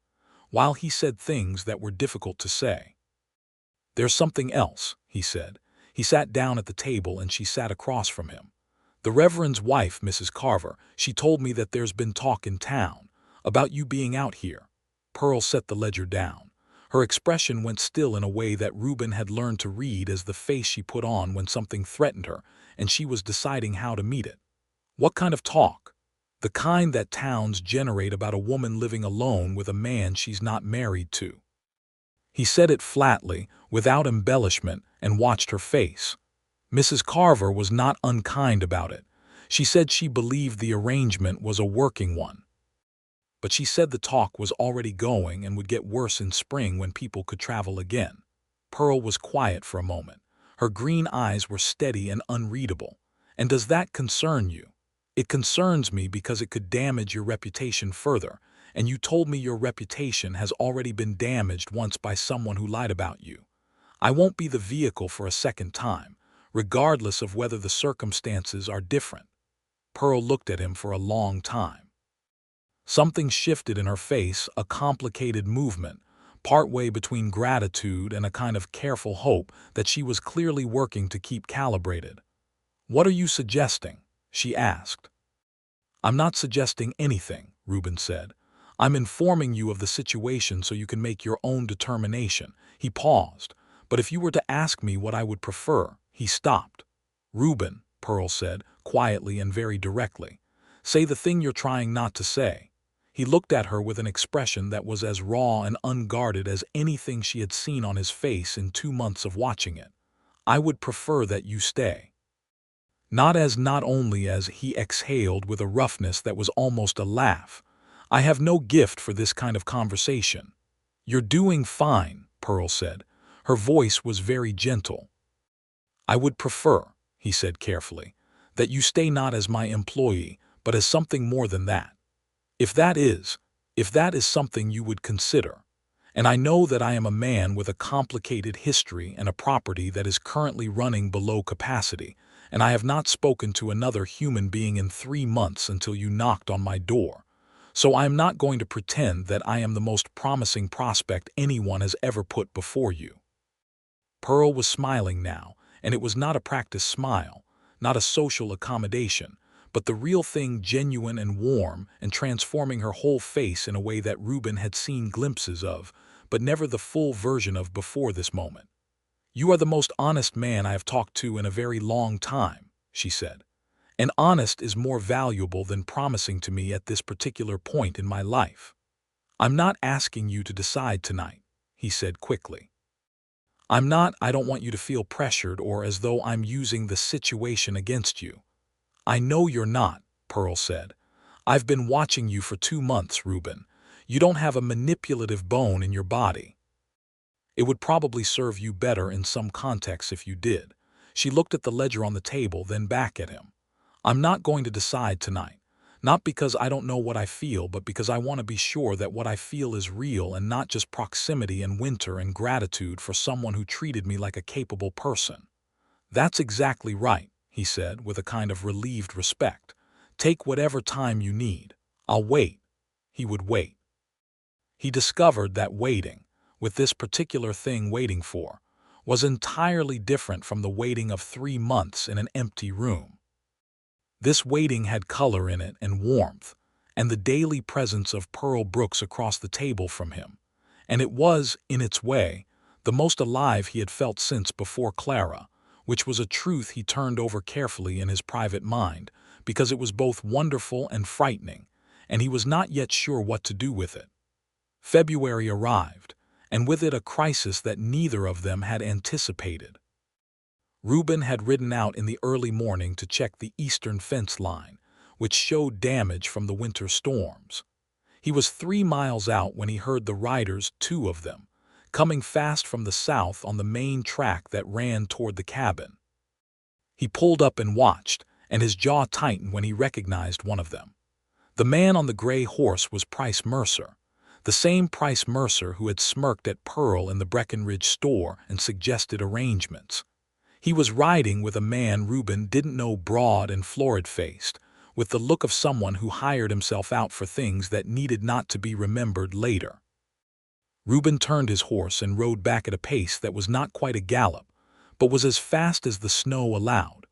while he said things that were difficult to say. "There's something else," he said. He sat down at the table and she sat across from him. "The Reverend's wife, Mrs. Carver, she told me that there's been talk in town about you being out here." Pearl set the ledger down. Her expression went still in a way that Reuben had learned to read as the face she put on when something threatened her, and she was deciding how to meet it. What kind of talk? The kind that towns generate about a woman living alone with a man she's not married to. He said it flatly, without embellishment, and watched her face. Mrs. Carver was not unkind about it. She said she believed the arrangement was a working one. But she said the talk was already going and would get worse in spring when people could travel again. Pearl was quiet for a moment. Her green eyes were steady and unreadable. And does that concern you? It concerns me because it could damage your reputation further, and you told me your reputation has already been damaged once by someone who lied about you. I won't be the vehicle for a second time, regardless of whether the circumstances are different. Pearl looked at him for a long time. Something shifted in her face, a complicated movement, partway between gratitude and a kind of careful hope that she was clearly working to keep calibrated. "What are you suggesting?" she asked. "I'm not suggesting anything," Reuben said. "I'm informing you of the situation so you can make your own determination." He paused. "But if you were to ask me what I would prefer," he stopped. "Reuben," Pearl said, quietly and very directly, "say the thing you're trying not to say." He looked at her with an expression that was as raw and unguarded as anything she had seen on his face in 2 months of watching it. "I would prefer that you stay." Not only as he exhaled with a roughness that was almost a laugh. "I have no gift for this kind of conversation." "You're doing fine," Pearl said. Her voice was very gentle. "I would prefer," he said carefully, "that you stay not as my employee, but as something more than that. If that is something you would consider. And I know that I am a man with a complicated history and a property that is currently running below capacity, and I have not spoken to another human being in 3 months until you knocked on my door. So I am not going to pretend that I am the most promising prospect anyone has ever put before you." Pearl was smiling now, and it was not a practiced smile, not a social accommodation, but the real thing, genuine and warm, and transforming her whole face in a way that Reuben had seen glimpses of, but never the full version of before this moment. "You are the most honest man I have talked to in a very long time," she said. "And honest is more valuable than promising to me at this particular point in my life." "I'm not asking you to decide tonight," he said quickly. I don't want you to feel pressured or as though I'm using the situation against you." "I know you're not," Pearl said. "I've been watching you for 2 months, Reuben. You don't have a manipulative bone in your body. It would probably serve you better in some contexts if you did." She looked at the ledger on the table, then back at him. "I'm not going to decide tonight. Not because I don't know what I feel, but because I want to be sure that what I feel is real and not just proximity and winter and gratitude for someone who treated me like a capable person." "That's exactly right," he said with a kind of relieved respect. "Take whatever time you need. I'll wait." He would wait. He discovered that waiting, with this particular thing waiting for, was entirely different from the waiting of 3 months in an empty room. This waiting had color in it and warmth, and the daily presence of Pearl Brooks across the table from him, and it was, in its way, the most alive he had felt since before Clara, which was a truth he turned over carefully in his private mind, because it was both wonderful and frightening, and he was not yet sure what to do with it. February arrived, and with it a crisis that neither of them had anticipated. Reuben had ridden out in the early morning to check the eastern fence line, which showed damage from the winter storms. He was 3 miles out when he heard the riders, 2 of them, coming fast from the south on the main track that ran toward the cabin. He pulled up and watched, and his jaw tightened when he recognized one of them. The man on the gray horse was Price Mercer, the same Price Mercer who had smirked at Pearl in the Breckenridge store and suggested arrangements. He was riding with a man Reuben didn't know, broad and florid-faced, with the look of someone who hired himself out for things that needed not to be remembered later. Reuben turned his horse and rode back at a pace that was not quite a gallop, but was as fast as the snow allowed,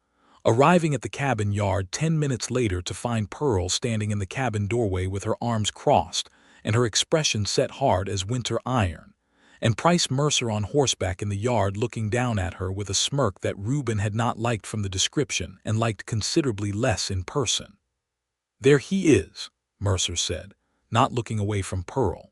arriving at the cabin yard 10 minutes later to find Pearl standing in the cabin doorway with her arms crossed and her expression set hard as winter iron, and Price Mercer on horseback in the yard looking down at her with a smirk that Reuben had not liked from the description and liked considerably less in person. "There he is," Mercer said, not looking away from Pearl.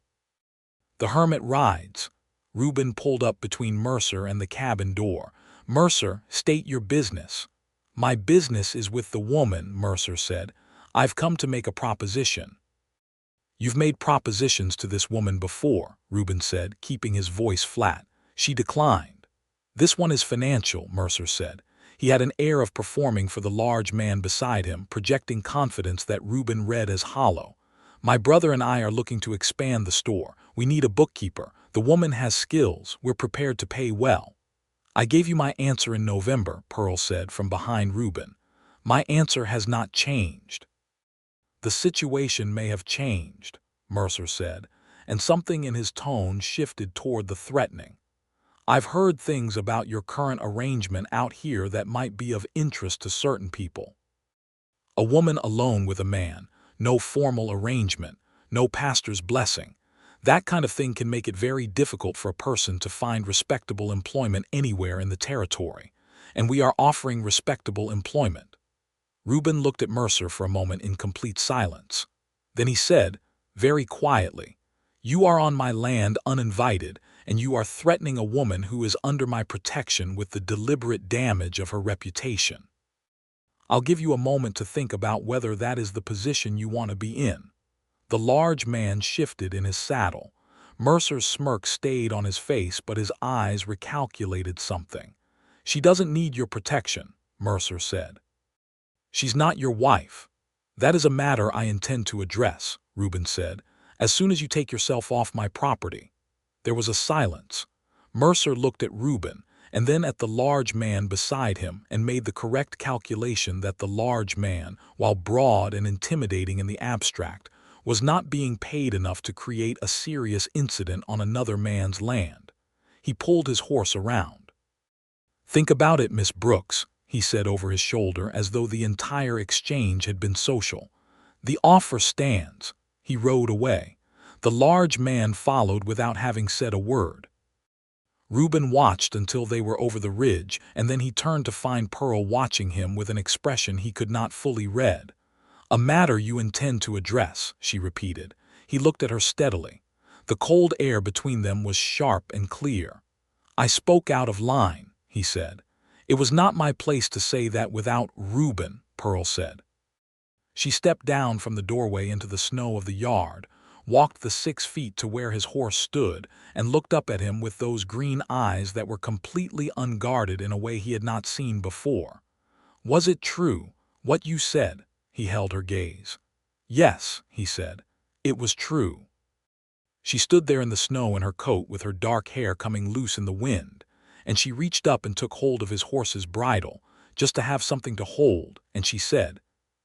"The hermit rides." Reuben pulled up between Mercer and the cabin door. "Mercer, state your business." "My business is with the woman," Mercer said. "I've come to make a proposition." "You've made propositions to this woman before," Reuben said, keeping his voice flat. "She declined." "This one is financial," Mercer said. He had an air of performing for the large man beside him, projecting confidence that Reuben read as hollow. "My brother and I are looking to expand the store. We need a bookkeeper. The woman has skills. We're prepared to pay well." "I gave you my answer in November," Pearl said from behind Reuben. "My answer has not changed." "The situation may have changed," Mercer said, and something in his tone shifted toward the threatening. "I've heard things about your current arrangement out here that might be of interest to certain people. A woman alone with a man, no formal arrangement, no pastor's blessing. That kind of thing can make it very difficult for a person to find respectable employment anywhere in the territory, and we are offering respectable employment." Reuben looked at Mercer for a moment in complete silence. Then he said, very quietly, "You are on my land uninvited, and you are threatening a woman who is under my protection with the deliberate damage of her reputation. I'll give you a moment to think about whether that is the position you want to be in." The large man shifted in his saddle. Mercer's smirk stayed on his face, but his eyes recalculated something. "She doesn't need your protection," Mercer said. "She's not your wife." "That is a matter I intend to address," Reuben said, "as soon as you take yourself off my property." There was a silence. Mercer looked at Reuben, and then at the large man beside him, and made the correct calculation that the large man, while broad and intimidating in the abstract, was not being paid enough to create a serious incident on another man's land. He pulled his horse around. "Think about it, Miss Brooks," he said over his shoulder, as though the entire exchange had been social. "The offer stands." He rode away. The large man followed without having said a word. Reuben watched until they were over the ridge, and then he turned to find Pearl watching him with an expression he could not fully read. "A matter you intend to address," she repeated. He looked at her steadily. The cold air between them was sharp and clear. "I spoke out of line," he said. "It was not my place to say that without Reuben," Pearl said. She stepped down from the doorway into the snow of the yard, walked the 6 feet to where his horse stood, and looked up at him with those green eyes that were completely unguarded in a way he had not seen before. "Was it true, what you said?" He held her gaze. "Yes," he said. "It was true." She stood there in the snow in her coat with her dark hair coming loose in the wind, and she reached up and took hold of his horse's bridle, just to have something to hold, and she said,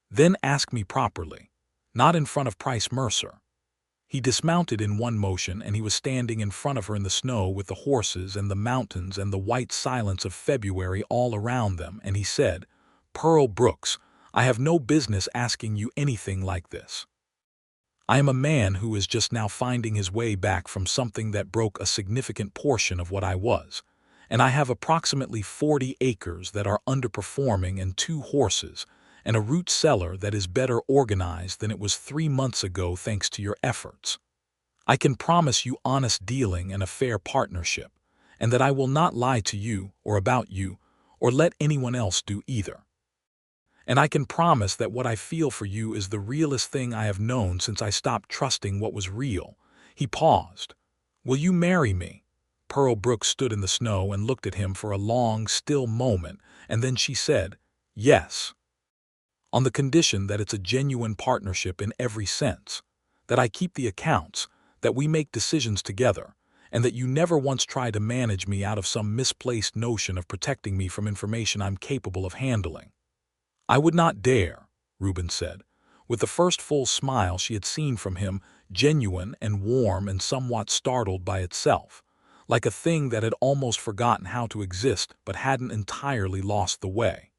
"Then ask me properly. Not in front of Price Mercer." He dismounted in one motion, and he was standing in front of her in the snow with the horses and the mountains and the white silence of February all around them, and he said, "Pearl Brooks, I have no business asking you anything like this. I am a man who is just now finding his way back from something that broke a significant portion of what I was, and I have approximately 40 acres that are underperforming and 2 horses, and a root cellar that is better organized than it was 3 months ago thanks to your efforts. I can promise you honest dealing and a fair partnership, and that I will not lie to you or about you, or let anyone else do either. And I can promise that what I feel for you is the realest thing I have known since I stopped trusting what was real." He paused. "Will you marry me?" Pearl Brooks stood in the snow and looked at him for a long, still moment, and then she said, "Yes. On the condition that it's a genuine partnership in every sense, that I keep the accounts, that we make decisions together, and that you never once try to manage me out of some misplaced notion of protecting me from information I'm capable of handling." "I would not dare," Reuben said, with the first full smile she had seen from him, genuine and warm and somewhat startled by itself, like a thing that had almost forgotten how to exist but hadn't entirely lost the way.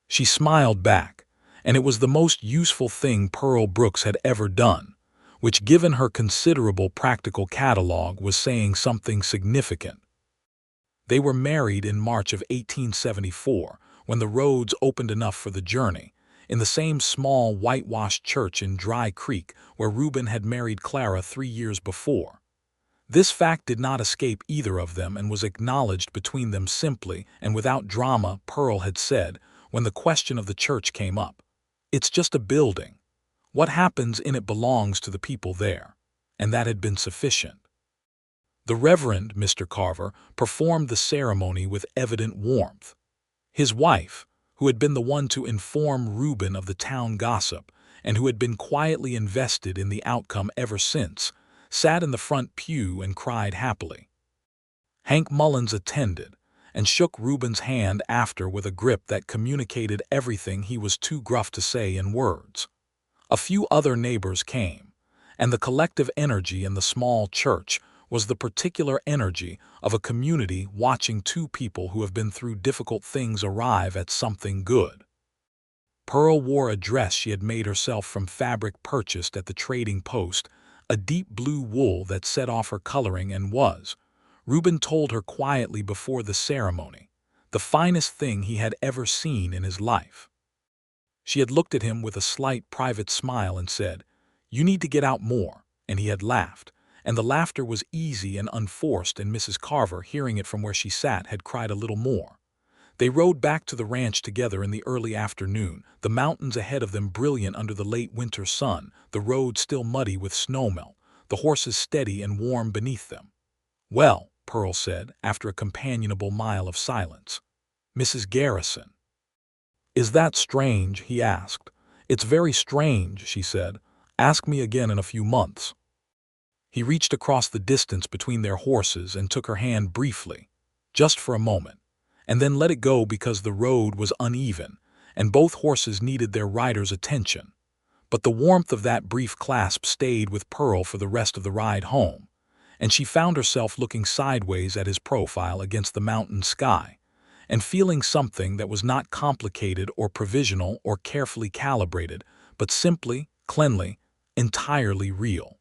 She smiled back, and it was the most useful thing Pearl Brooks had ever done. which, given her considerable practical catalog, was saying something significant. They were married in March of 1874, when the roads opened enough for the journey, in the same small whitewashed church in Dry Creek where Reuben had married Clara 3 years before. This fact did not escape either of them and was acknowledged between them simply and without drama. Pearl had said, when the question of the church came up, "It's just a building. What happens in it belongs to the people there," and that had been sufficient. The Reverend Mr. Carver performed the ceremony with evident warmth. His wife, who had been the one to inform Reuben of the town gossip and who had been quietly invested in the outcome ever since, sat in the front pew and cried happily. Hank Mullins attended and shook Reuben's hand after with a grip that communicated everything he was too gruff to say in words. A few other neighbors came, and the collective energy in the small church was the particular energy of a community watching two people who have been through difficult things arrive at something good. Pearl wore a dress she had made herself from fabric purchased at the trading post, a deep blue wool that set off her coloring and was, Reuben told her quietly before the ceremony, the finest thing he had ever seen in his life. She had looked at him with a slight private smile and said, "You need to get out more," and he had laughed, and the laughter was easy and unforced, and Mrs. Carver, hearing it from where she sat, had cried a little more. They rode back to the ranch together in the early afternoon, the mountains ahead of them brilliant under the late winter sun, the road still muddy with snowmelt, the horses steady and warm beneath them. "Well," Pearl said, after a companionable mile of silence. "Mrs. Garrison." "Is that strange?" he asked. "It's very strange," she said. "Ask me again in a few months." He reached across the distance between their horses and took her hand briefly, just for a moment, and then let it go because the road was uneven and both horses needed their rider's attention. But the warmth of that brief clasp stayed with Pearl for the rest of the ride home, and she found herself looking sideways at his profile against the mountain sky and feeling something that was not complicated or provisional or carefully calibrated, but simply, cleanly, entirely real.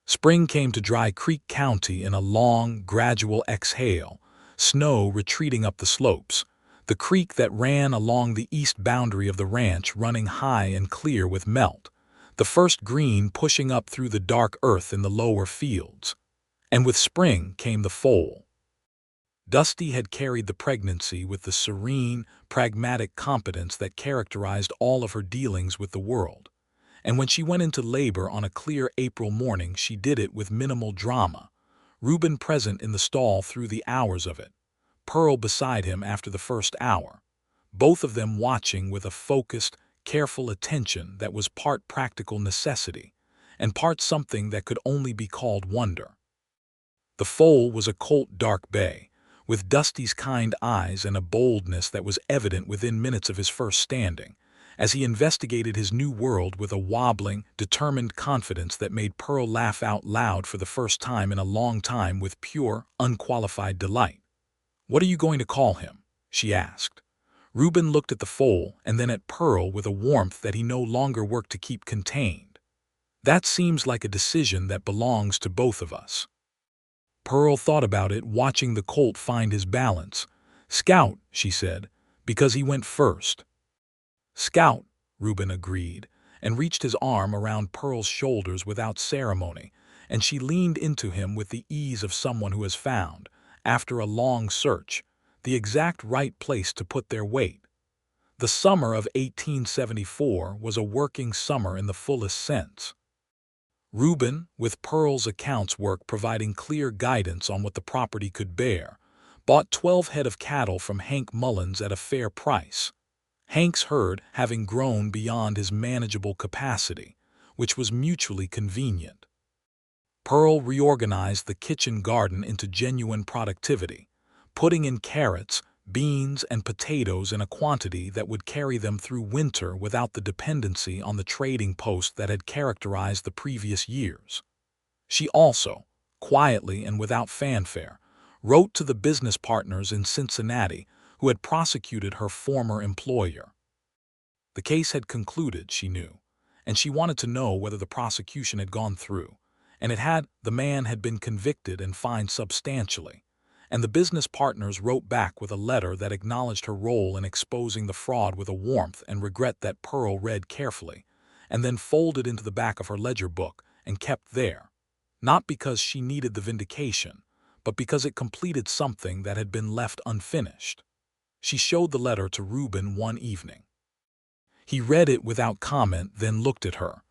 Spring came to Dry Creek County in a long, gradual exhale, snow retreating up the slopes, the creek that ran along the east boundary of the ranch running high and clear with melt, the first green pushing up through the dark earth in the lower fields. And with spring came the foal. Dusty had carried the pregnancy with the serene, pragmatic competence that characterized all of her dealings with the world, and when she went into labor on a clear April morning she did it with minimal drama, Reuben present in the stall through the hours of it, Pearl beside him after the first hour, both of them watching with a focused, careful attention that was part practical necessity and part something that could only be called wonder. The foal was a colt dark bay, with Dusty's kind eyes and a boldness that was evident within minutes of his first standing, as he investigated his new world with a wobbling, determined confidence that made Pearl laugh out loud for the first time in a long time with pure, unqualified delight. "What are you going to call him?" she asked. Reuben looked at the foal and then at Pearl with a warmth that he no longer worked to keep contained. "That seems like a decision that belongs to both of us." Pearl thought about it, watching the colt find his balance. "Scout," she said, "because he went first." "Scout," Reuben agreed, and reached his arm around Pearl's shoulders without ceremony, and she leaned into him with the ease of someone who has found, after a long search, the exact right place to put their weight. The summer of 1874 was a working summer in the fullest sense. Reuben, with Pearl's accounts work providing clear guidance on what the property could bear, bought 12 head of cattle from Hank Mullins at a fair price. Hank's herd having grown beyond his manageable capacity, which was mutually convenient. Pearl reorganized the kitchen garden into genuine productivity, putting in carrots, beans, and potatoes in a quantity that would carry them through winter without the dependency on the trading post that had characterized the previous years. She also, quietly and without fanfare, wrote to the business partners in Cincinnati who had prosecuted her former employer. The case had concluded, she knew, and she wanted to know whether the prosecution had gone through. And it had. The man had been convicted and fined substantially. And the business partners wrote back with a letter that acknowledged her role in exposing the fraud with a warmth and regret that Pearl read carefully, and then folded into the back of her ledger book and kept there, not because she needed the vindication, but because it completed something that had been left unfinished. She showed the letter to Reuben one evening. He read it without comment, then looked at her.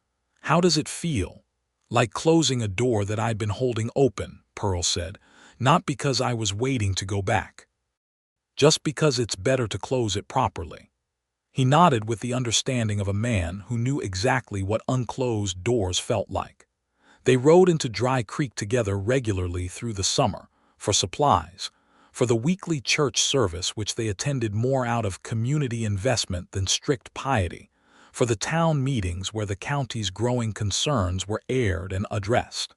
"How does it feel?" "Like closing a door that I'd been holding open," Pearl said, "not because I was waiting to go back. Just because it's better to close it properly." He nodded with the understanding of a man who knew exactly what unclosed doors felt like. They rode into Dry Creek together regularly through the summer, for supplies, for the weekly church service which they attended more out of community investment than strict piety, for the town meetings where the county's growing concerns were aired and addressed.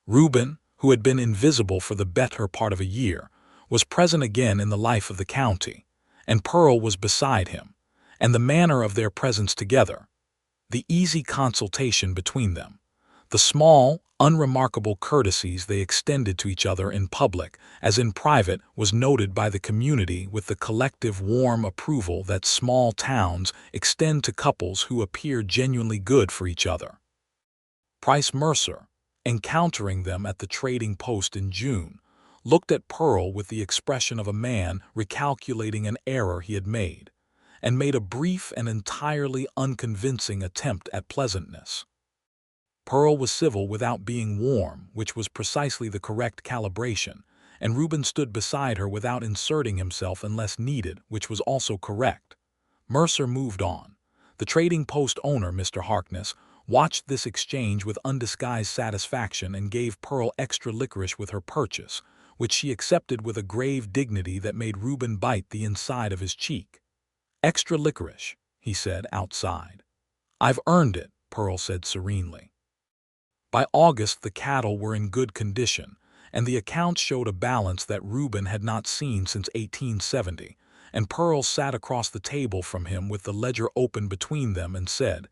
Reuben, who had been invisible for the better part of a year, was present again in the life of the county, and Pearl was beside him, and the manner of their presence together, the easy consultation between them, the small, unremarkable courtesies they extended to each other in public as in private, was noted by the community with the collective warm approval that small towns extend to couples who appear genuinely good for each other. Price Mercer, encountering them at the trading post in June, looked at Pearl with the expression of a man recalculating an error he had made, and made a brief and entirely unconvincing attempt at pleasantness. Pearl was civil without being warm, which was precisely the correct calibration, and Reuben stood beside her without inserting himself unless needed, which was also correct. Mercer moved on. The trading post owner, Mr. Harkness, watched this exchange with undisguised satisfaction and gave Pearl extra licorice with her purchase, which she accepted with a grave dignity that made Reuben bite the inside of his cheek. "Extra licorice," he said outside. "I've earned it," Pearl said serenely. By August the cattle were in good condition, and the accounts showed a balance that Reuben had not seen since 1870, and Pearl sat across the table from him with the ledger open between them and said,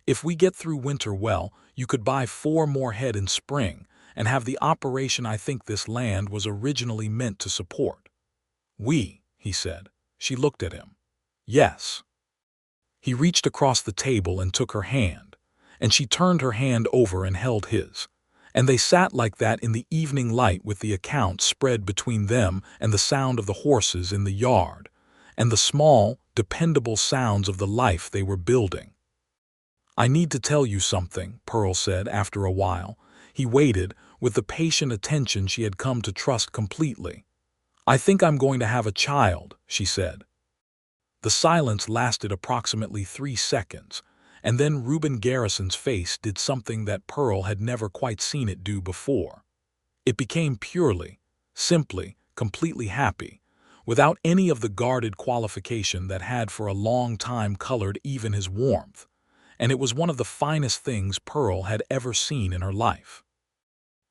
"If we get through winter well, you could buy 4 more head in spring and have the operation I think this land was originally meant to support." "We," he said. She looked at him. "Yes." He reached across the table and took her hand, and she turned her hand over and held his, and they sat like that in the evening light with the account spread between them and the sound of the horses in the yard, and the small, dependable sounds of the life they were building. "I need to tell you something," Pearl said after a while. He waited, with the patient attention she had come to trust completely. "I think I'm going to have a child," she said. The silence lasted approximately 3 seconds, and then Reuben Garrison's face did something that Pearl had never quite seen it do before. It became purely, simply, completely happy, without any of the guarded qualification that had for a long time colored even his warmth, and it was one of the finest things Pearl had ever seen in her life.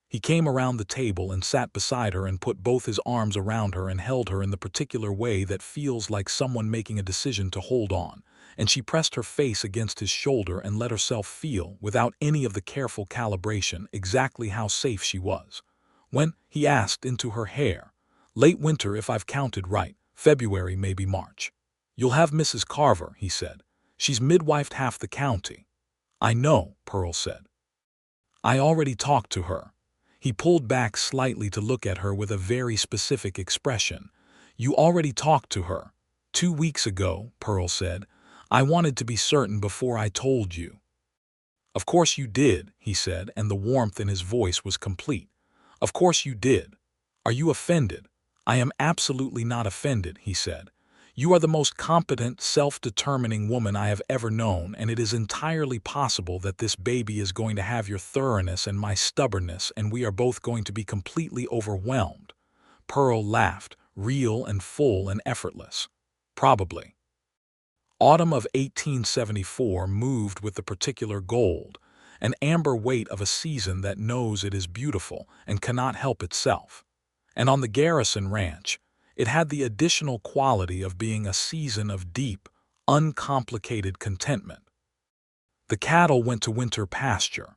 He came around the table and sat beside her and put both his arms around her and held her in the particular way that feels like someone making a decision to hold on, and she pressed her face against his shoulder and let herself feel, without any of the careful calibration, exactly how safe she was. "When?" he asked into her hair. "Late winter if I've counted right, February, maybe March." "You'll have Mrs. Carver," he said. "She's midwifed half the county." "I know," Pearl said. "I already talked to her." He pulled back slightly to look at her with a very specific expression. "You already talked to her?" 2 weeks ago," Pearl said. "I wanted to be certain before I told you." "Of course you did," he said, and the warmth in his voice was complete. "Of course you did. Are you offended?" "I am absolutely not offended," he said. "You are the most competent, self-determining woman I have ever known, and it is entirely possible that this baby is going to have your thoroughness and my stubbornness, and we are both going to be completely overwhelmed." Pearl laughed, real and full and effortless. "Probably." Autumn of 1874 moved with the particular gold, an amber weight of a season that knows it is beautiful and cannot help itself. And on the Garrison Ranch, it had the additional quality of being a season of deep, uncomplicated contentment. The cattle went to winter pasture.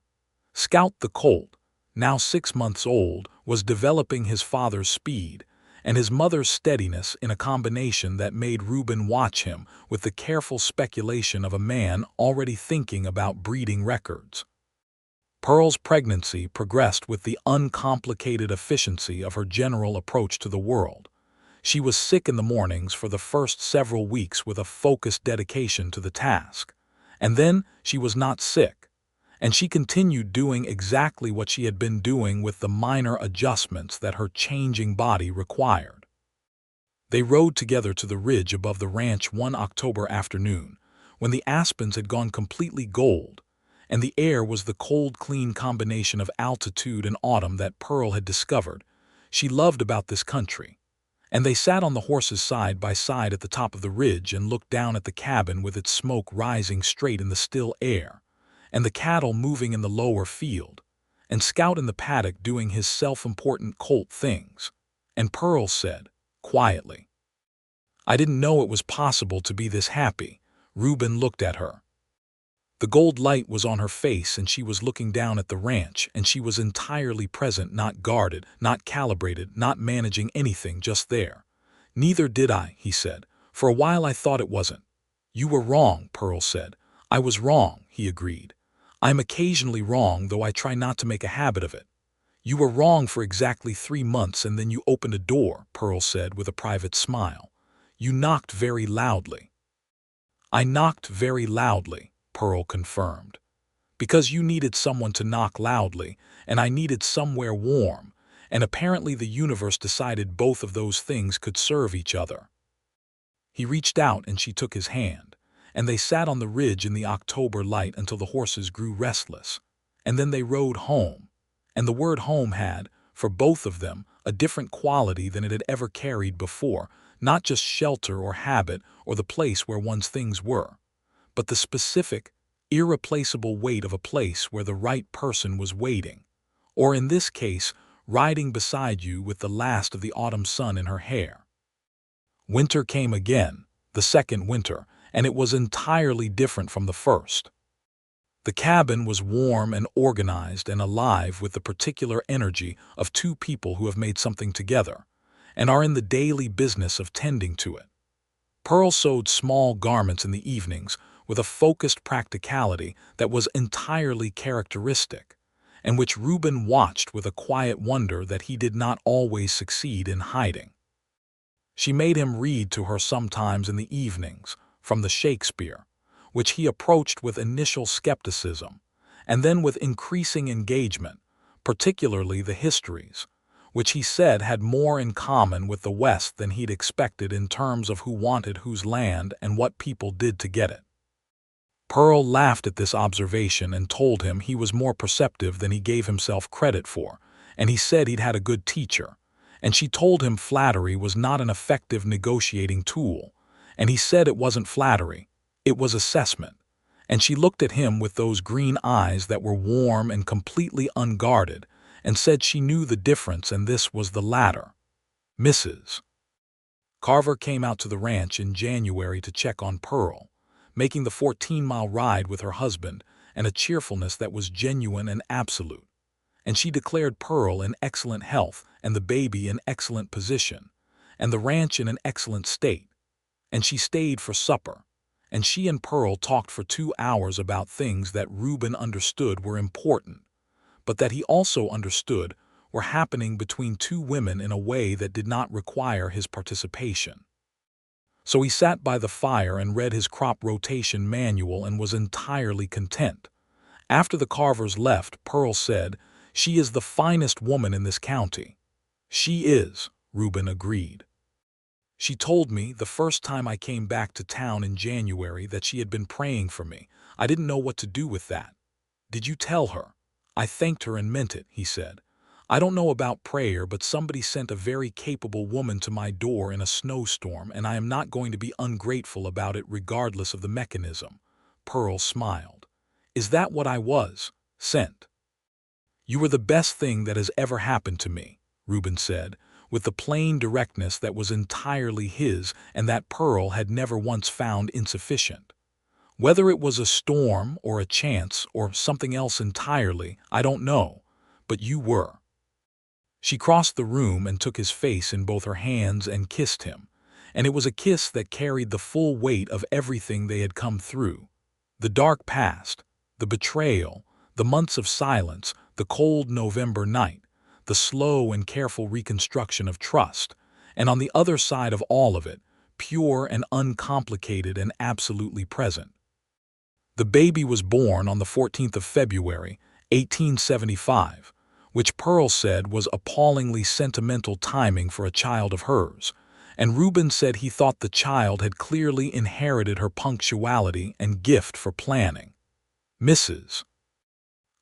Scout the colt, now 6 months old, was developing his father's speed and his mother's steadiness in a combination that made Reuben watch him with the careful speculation of a man already thinking about breeding records. Pearl's pregnancy progressed with the uncomplicated efficiency of her general approach to the world. She was sick in the mornings for the first several weeks with a focused dedication to the task. And then she was not sick, and she continued doing exactly what she had been doing with the minor adjustments that her changing body required. They rode together to the ridge above the ranch one October afternoon, when the aspens had gone completely gold, and the air was the cold, clean combination of altitude and autumn that Pearl had discovered she loved about this country. And they sat on the horses side by side at the top of the ridge and looked down at the cabin with its smoke rising straight in the still air, and the cattle moving in the lower field, and Scout in the paddock doing his self-important colt things. And Pearl said, quietly, "I didn't know it was possible to be this happy." Reuben looked at her. The gold light was on her face and she was looking down at the ranch, and she was entirely present, not guarded, not calibrated, not managing anything, just there. "Neither did I," he said. "For a while I thought it wasn't." "You were wrong," Pearl said. "I was wrong," he agreed. "I'm occasionally wrong, though I try not to make a habit of it." "You were wrong for exactly 3 months, and then you opened a door," Pearl said with a private smile. "You knocked very loudly." "I knocked very loudly," Pearl confirmed. "Because you needed someone to knock loudly, and I needed somewhere warm, and apparently the universe decided both of those things could serve each other." He reached out and she took his hand, and they sat on the ridge in the October light until the horses grew restless. And then they rode home, and the word home had, for both of them, a different quality than it had ever carried before, not just shelter or habit or the place where one's things were, but the specific, irreplaceable weight of a place where the right person was waiting, or in this case, riding beside you with the last of the autumn sun in her hair. Winter came again, the second winter, and it was entirely different from the first. The cabin was warm and organized and alive with the particular energy of two people who have made something together and are in the daily business of tending to it. Pearl sewed small garments in the evenings with a focused practicality that was entirely characteristic, and which Reuben watched with a quiet wonder that he did not always succeed in hiding. She made him read to her sometimes in the evenings, from the Shakespeare, which he approached with initial skepticism, and then with increasing engagement, particularly the histories, which he said had more in common with the West than he'd expected in terms of who wanted whose land and what people did to get it. Pearl laughed at this observation and told him he was more perceptive than he gave himself credit for, and he said he'd had a good teacher, and she told him flattery was not an effective negotiating tool, and he said it wasn't flattery, it was assessment, and she looked at him with those green eyes that were warm and completely unguarded, and said she knew the difference, and this was the latter. Mrs. Carver came out to the ranch in January to check on Pearl, making the 14-mile ride with her husband and a cheerfulness that was genuine and absolute, and she declared Pearl in excellent health and the baby in excellent position, and the ranch in an excellent state, and she stayed for supper, and she and Pearl talked for 2 hours about things that Reuben understood were important, but that he also understood were happening between two women in a way that did not require his participation. So he sat by the fire and read his crop rotation manual and was entirely content. After the Carvers left, Pearl said, "She is the finest woman in this county." "She is," Reuben agreed. "She told me the first time I came back to town in January that she had been praying for me. I didn't know what to do with that." "Did you tell her?" "I thanked her and meant it," he said. "I don't know about prayer, but somebody sent a very capable woman to my door in a snowstorm, and I am not going to be ungrateful about it regardless of the mechanism." Pearl smiled. "Is that what I was? Sent?" "You were the best thing that has ever happened to me," Reuben said, with the plain directness that was entirely his and that Pearl had never once found insufficient. Whether it was a storm or a chance or something else entirely, I don't know, but you were." She crossed the room and took his face in both her hands and kissed him, and it was a kiss that carried the full weight of everything they had come through. The dark past, the betrayal, the months of silence, the cold November night, the slow and careful reconstruction of trust, and on the other side of all of it, pure and uncomplicated and absolutely present. The baby was born on the 14th of February, 1875, which Pearl said was appallingly sentimental timing for a child of hers, and Reuben said he thought the child had clearly inherited her punctuality and gift for planning. Mrs.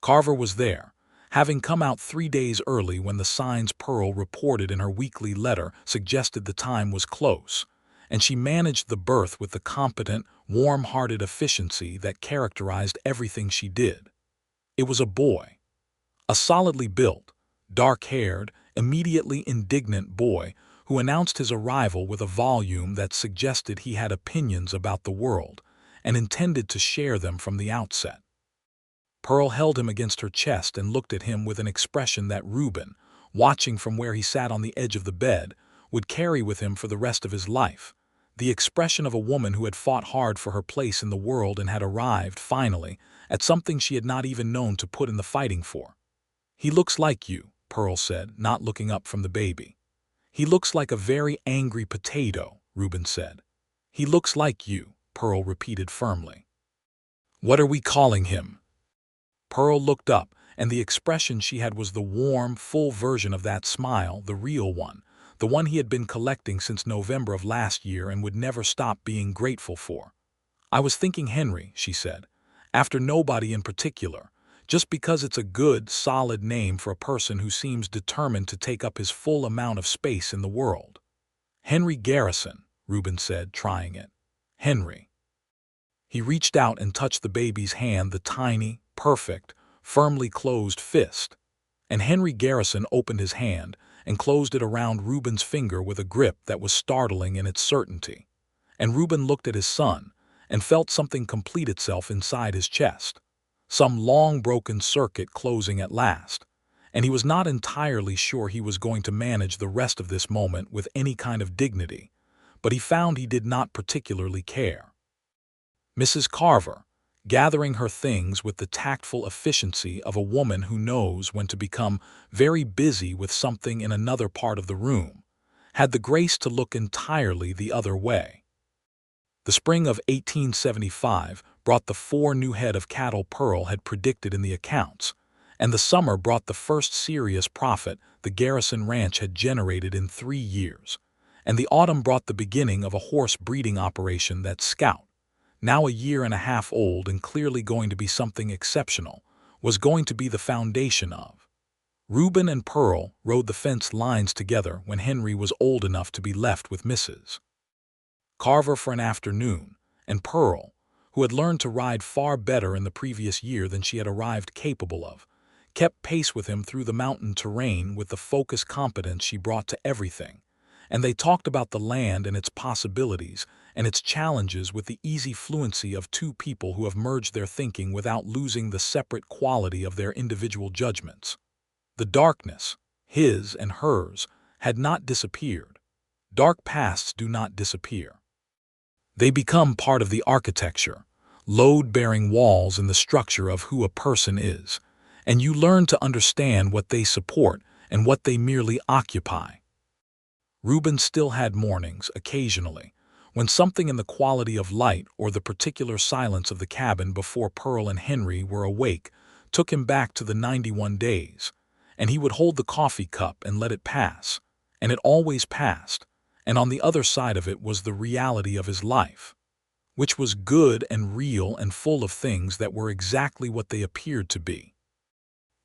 Carver was there, having come out 3 days early when the signs Pearl reported in her weekly letter suggested the time was close, and she managed the birth with the competent, warm-hearted efficiency that characterized everything she did. It was a boy. A solidly built, dark-haired, immediately indignant boy who announced his arrival with a volume that suggested he had opinions about the world and intended to share them from the outset. Pearl held him against her chest and looked at him with an expression that Reuben, watching from where he sat on the edge of the bed, would carry with him for the rest of his life, the expression of a woman who had fought hard for her place in the world and had arrived, finally, at something she had not even known to put in the fighting for. "He looks like you," Pearl said, not looking up from the baby. "He looks like a very angry potato," Reuben said. "He looks like you," Pearl repeated firmly. "What are we calling him?" Pearl looked up, and the expression she had was the warm, full version of that smile, the real one, the one he had been collecting since November of last year and would never stop being grateful for. "I was thinking Henry," she said, "after nobody in particular, just because it's a good, solid name for a person who seems determined to take up his full amount of space in the world." "Henry Garrison," Reuben said, trying it. "Henry." He reached out and touched the baby's hand, the tiny, perfect, firmly closed fist, and Henry Garrison opened his hand and closed it around Reuben's finger with a grip that was startling in its certainty. And Reuben looked at his son and felt something complete itself inside his chest, some long-broken circuit closing at last, and he was not entirely sure he was going to manage the rest of this moment with any kind of dignity, but he found he did not particularly care. Mrs. Carver, gathering her things with the tactful efficiency of a woman who knows when to become very busy with something in another part of the room, had the grace to look entirely the other way. The spring of 1875 brought the 4 new head of cattle Pearl had predicted in the accounts, and the summer brought the first serious profit the Garrison Ranch had generated in 3 years, and the autumn brought the beginning of a horse breeding operation that Scout, now a year and a half old and clearly going to be something exceptional, was going to be the foundation of. Reuben and Pearl rode the fence lines together when Henry was old enough to be left with Mrs. Carver for an afternoon, and Pearl, who had learned to ride far better in the previous year than she had arrived capable of, kept pace with him through the mountain terrain with the focused competence she brought to everything, and they talked about the land and its possibilities and its challenges with the easy fluency of 2 people who have merged their thinking without losing the separate quality of their individual judgments. The darkness, his and hers, had not disappeared. Dark pasts do not disappear. They become part of the architecture, load-bearing walls in the structure of who a person is, and you learn to understand what they support and what they merely occupy. Reuben still had mornings, occasionally, when something in the quality of light or the particular silence of the cabin before Pearl and Henry were awake took him back to the 91 days, and he would hold the coffee cup and let it pass, and it always passed, and on the other side of it was the reality of his life, which was good and real and full of things that were exactly what they appeared to be.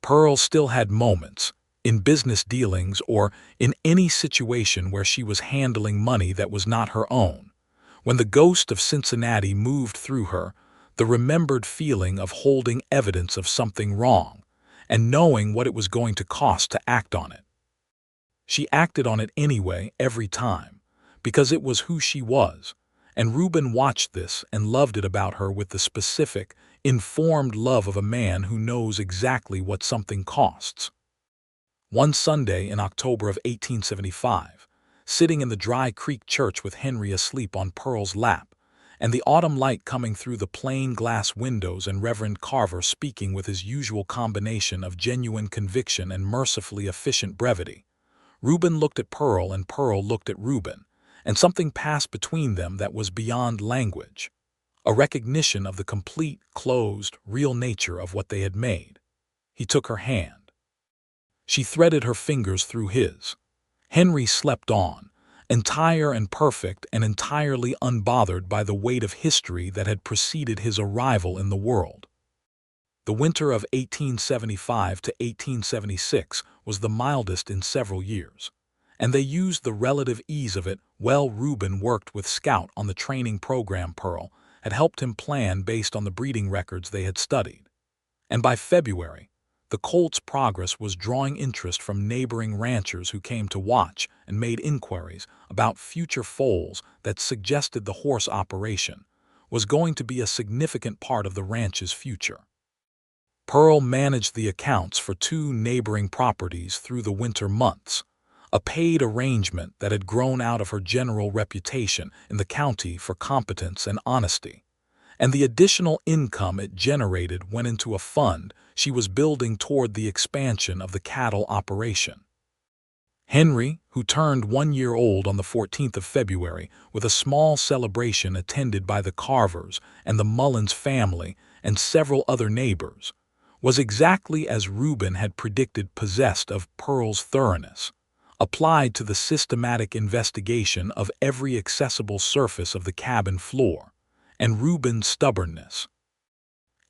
Pearl still had moments, in business dealings or in any situation where she was handling money that was not her own, when the ghost of Cincinnati moved through her, the remembered feeling of holding evidence of something wrong and knowing what it was going to cost to act on it. She acted on it anyway every time, because it was who she was, And Reuben watched this and loved it about her with the specific, informed love of a man who knows exactly what something costs. One Sunday in October of 1875, sitting in the Dry Creek Church with Henry asleep on Pearl's lap, and the autumn light coming through the plain glass windows and Reverend Carver speaking with his usual combination of genuine conviction and mercifully efficient brevity, Reuben looked at Pearl and Pearl looked at Reuben, and something passed between them that was beyond language, a recognition of the complete, closed, real nature of what they had made. He took her hand. She threaded her fingers through his. Henry slept on, entire and perfect and entirely unbothered by the weight of history that had preceded his arrival in the world. The winter of 1875 to 1876 was the mildest in several years, and they used the relative ease of it well. Reuben worked with Scout on the training program Pearl had helped him plan based on the breeding records they had studied. And by February, the colt's progress was drawing interest from neighboring ranchers who came to watch and made inquiries about future foals that suggested the horse operation was going to be a significant part of the ranch's future. Pearl managed the accounts for 2 neighboring properties through the winter months, a paid arrangement that had grown out of her general reputation in the county for competence and honesty, and the additional income it generated went into a fund she was building toward the expansion of the cattle operation. Henry, who turned 1 year old on the 14th of February with a small celebration attended by the Carvers and the Mullins family and several other neighbors, was exactly as Reuben had predicted, possessed of Pearl's thoroughness, applied to the systematic investigation of every accessible surface of the cabin floor, and Reuben's stubbornness,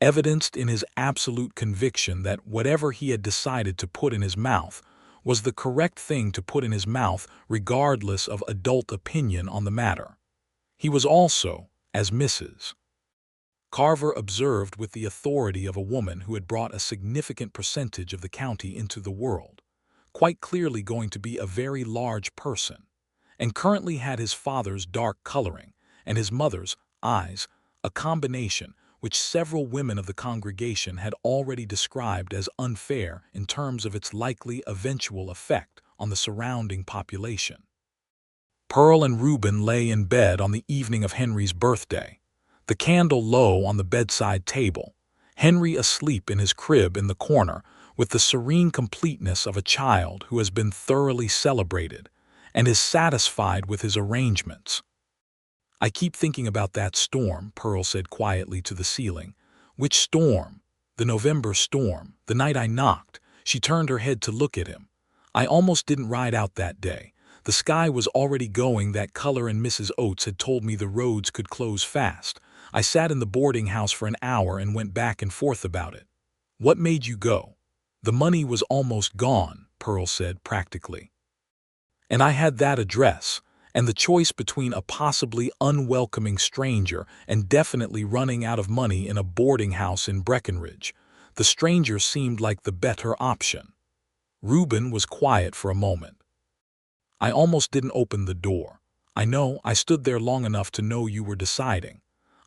evidenced in his absolute conviction that whatever he had decided to put in his mouth was the correct thing to put in his mouth regardless of adult opinion on the matter. He was also, as Mrs. Carver observed with the authority of a woman who had brought a significant percentage of the county into the world, quite clearly going to be a very large person, and currently had his father's dark coloring and his mother's eyes, a combination which several women of the congregation had already described as unfair in terms of its likely eventual effect on the surrounding population. Pearl and Reuben lay in bed on the evening of Henry's birthday, the candle low on the bedside table, Henry asleep in his crib in the corner with the serene completeness of a child who has been thoroughly celebrated and is satisfied with his arrangements. "I keep thinking about that storm," Pearl said quietly to the ceiling. "Which storm?" "The November storm, the night I knocked." She turned her head to look at him. "I almost didn't ride out that day. The sky was already going that color and Mrs. Oates had told me the roads could close fast. I sat in the boarding house for an hour and went back and forth about it." "What made you go?" "The money was almost gone," Pearl said practically. "And I had that address, and the choice between a possibly unwelcoming stranger and definitely running out of money in a boarding house in Breckenridge. The stranger seemed like the better option." Reuben was quiet for a moment. "I almost didn't open the door. I know, I stood there long enough to know you were deciding.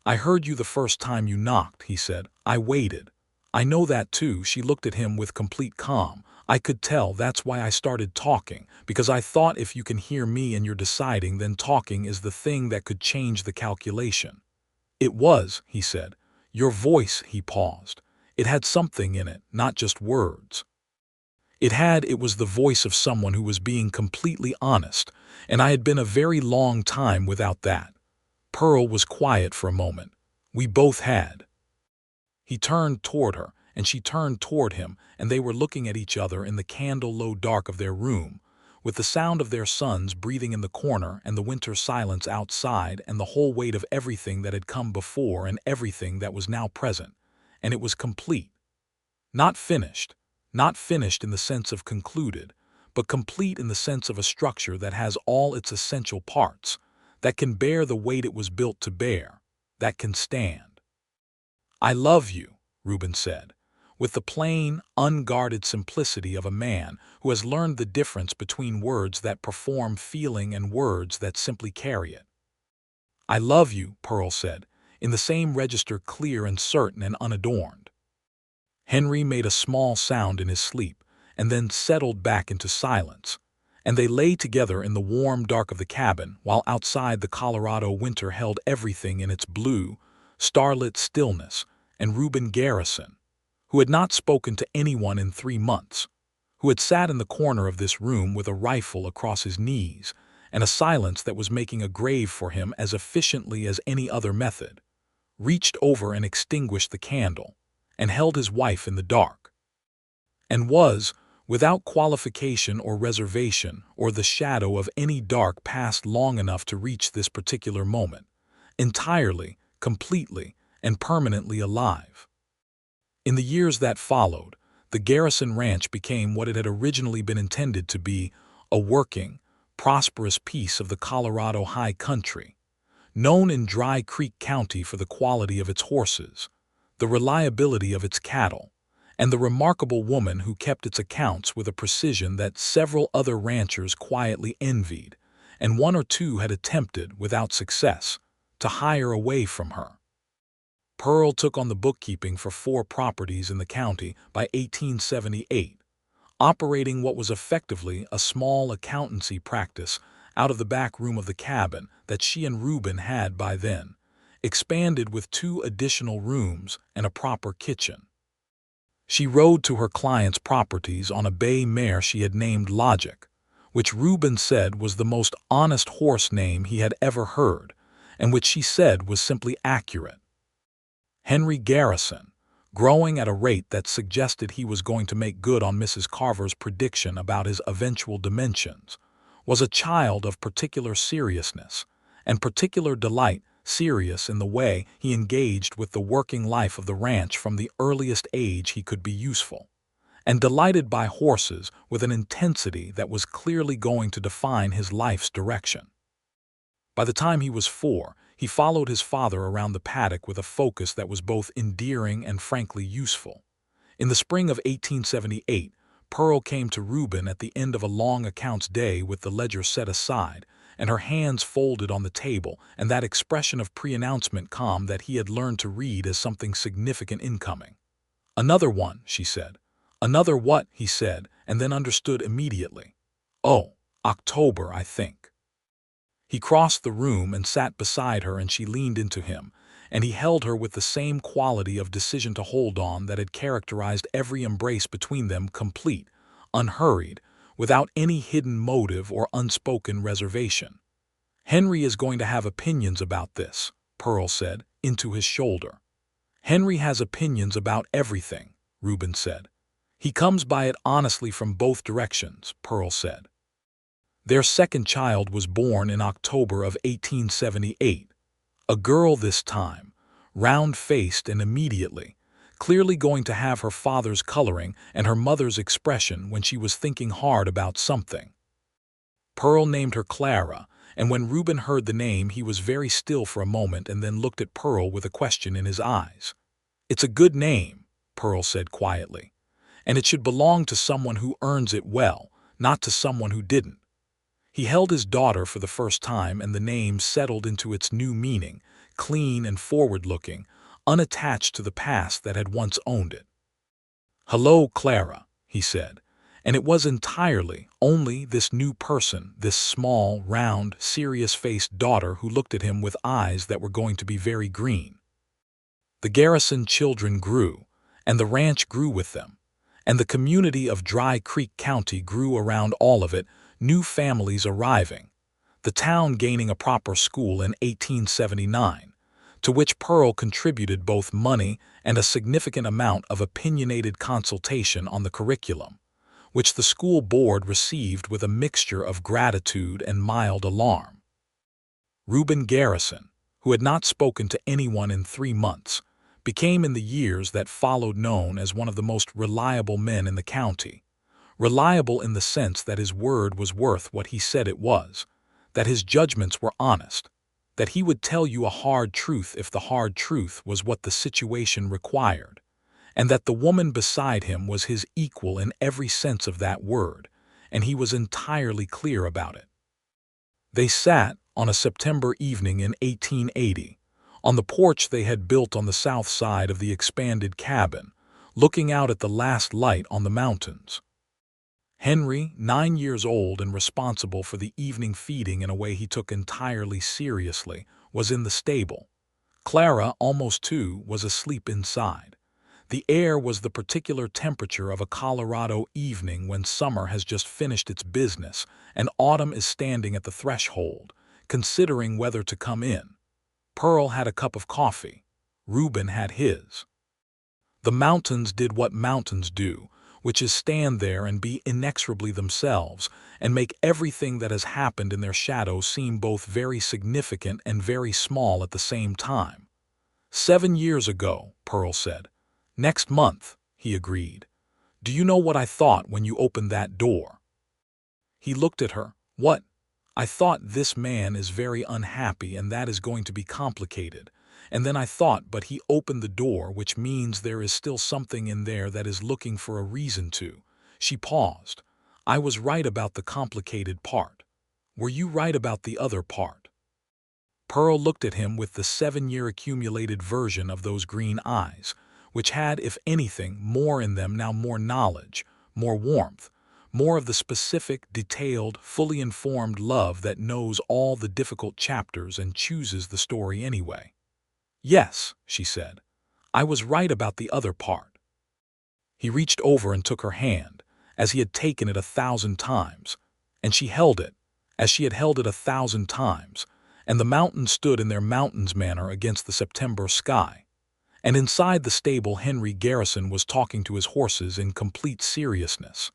I heard you the first time you knocked," he said. "I waited." "I know that too." She looked at him with complete calm. "I could tell. That's why I started talking, because I thought if you can hear me and you're deciding, then talking is the thing that could change the calculation." "It was," he said. "Your voice," he paused. "It had something in it, not just words. It was the voice of someone who was being completely honest, and I had been a very long time without that." Pearl was quiet for a moment. "We both had." He turned toward her, and she turned toward him, and they were looking at each other in the candle-low dark of their room, with the sound of their sons breathing in the corner and the winter silence outside and the whole weight of everything that had come before and everything that was now present, and it was complete. Not finished in the sense of concluded, but complete in the sense of a structure that has all its essential parts, that can bear the weight it was built to bear, that can stand. "I love you," Reuben said, with the plain, unguarded simplicity of a man who has learned the difference between words that perform feeling and words that simply carry it. "I love you," Pearl said, in the same register, clear and certain and unadorned. Henry made a small sound in his sleep, and then settled back into silence, and they lay together in the warm dark of the cabin, while outside the Colorado winter held everything in its blue, starlit stillness, and Reuben Garrison, who had not spoken to anyone in 3 months, who had sat in the corner of this room with a rifle across his knees, and a silence that was making a grave for him as efficiently as any other method, reached over and extinguished the candle, and held his wife in the dark, and was, without qualification or reservation or the shadow of any dark past long enough to reach this particular moment, entirely, completely, and permanently alive. In the years that followed, the Garrison Ranch became what it had originally been intended to be, a working, prosperous piece of the Colorado high country, known in Dry Creek County for the quality of its horses, the reliability of its cattle, and the remarkable woman who kept its accounts with a precision that several other ranchers quietly envied, and one or two had attempted, without success, to hire away from her. Pearl took on the bookkeeping for 4 properties in the county by 1878, operating what was effectively a small accountancy practice out of the back room of the cabin that she and Reuben had by then, expanded with 2 additional rooms and a proper kitchen. She rode to her clients' properties on a bay mare she had named Logic, which Reuben said was the most honest horse name he had ever heard, and which she said was simply accurate. Henry Garrison, growing at a rate that suggested he was going to make good on Mrs. Carver's prediction about his eventual dimensions, was a child of particular seriousness and particular delight, serious in the way he engaged with the working life of the ranch from the earliest age he could be useful, and delighted by horses with an intensity that was clearly going to define his life's direction. By the time he was 4, he followed his father around the paddock with a focus that was both endearing and frankly useful. In the spring of 1878, Pearl came to Reuben at the end of a long accounts day with the ledger set aside, and her hands folded on the table, and that expression of pre-announcement calm that he had learned to read as something significant incoming. "Another one," she said. "Another what?" he said, and then understood immediately. "Oh, October, I think." He crossed the room and sat beside her, and she leaned into him, and he held her with the same quality of decision to hold on that had characterized every embrace between them, complete, unhurried, without any hidden motive or unspoken reservation. "Henry is going to have opinions about this," Pearl said, into his shoulder. "Henry has opinions about everything," Reuben said. "He comes by it honestly from both directions," Pearl said. Their second child was born in October of 1878, a girl this time, round-faced and immediately, clearly going to have her father's coloring and her mother's expression when she was thinking hard about something. Pearl named her Clara, and when Reuben heard the name he was very still for a moment and then looked at Pearl with a question in his eyes. "It's a good name," Pearl said quietly, "and it should belong to someone who earns it well, not to someone who didn't." He held his daughter for the first time, and the name settled into its new meaning, clean and forward-looking, unattached to the past that had once owned it. "Hello, Clara," he said, and it was entirely only this new person, this small, round, serious-faced daughter who looked at him with eyes that were going to be very green. The Garrison children grew, and the ranch grew with them, and the community of Dry Creek County grew around all of it, new families arriving, the town gaining a proper school in 1879, to which Pearl contributed both money and a significant amount of opinionated consultation on the curriculum, which the school board received with a mixture of gratitude and mild alarm. Reuben Garrison, who had not spoken to anyone in 3 months, became in the years that followed known as one of the most reliable men in the county. Reliable in the sense that his word was worth what he said it was, that his judgments were honest, that he would tell you a hard truth if the hard truth was what the situation required, and that the woman beside him was his equal in every sense of that word, and he was entirely clear about it. They sat, on a September evening in 1880, on the porch they had built on the south side of the expanded cabin, looking out at the last light on the mountains. Henry, 9 years old and responsible for the evening feeding in a way he took entirely seriously, was in the stable. Clara, almost 2, was asleep inside. The air was the particular temperature of a Colorado evening when summer has just finished its business and autumn is standing at the threshold, considering whether to come in. Pearl had a cup of coffee. Reuben had his. The mountains did what mountains do, which is stand there and be inexorably themselves and make everything that has happened in their shadow seem both very significant and very small at the same time. 7 years ago, Pearl said. Next month, he agreed. Do you know what I thought when you opened that door? He looked at her. What? I thought this man is very unhappy and that is going to be complicated. And then I thought, but he opened the door, which means there is still something in there that is looking for a reason to. She paused. I was right about the complicated part. Were you right about the other part? Pearl looked at him with the 7-year accumulated version of those green eyes, which had, if anything, more in them now, more knowledge, more warmth, more of the specific, detailed, fully informed love that knows all the difficult chapters and chooses the story anyway. Yes, she said. I was right about the other part. He reached over and took her hand, as he had taken it 1,000 times, and she held it, as she had held it 1,000 times, and the mountains stood in their mountains manner against the September sky. And inside the stable Henry Garrison was talking to his horses in complete seriousness,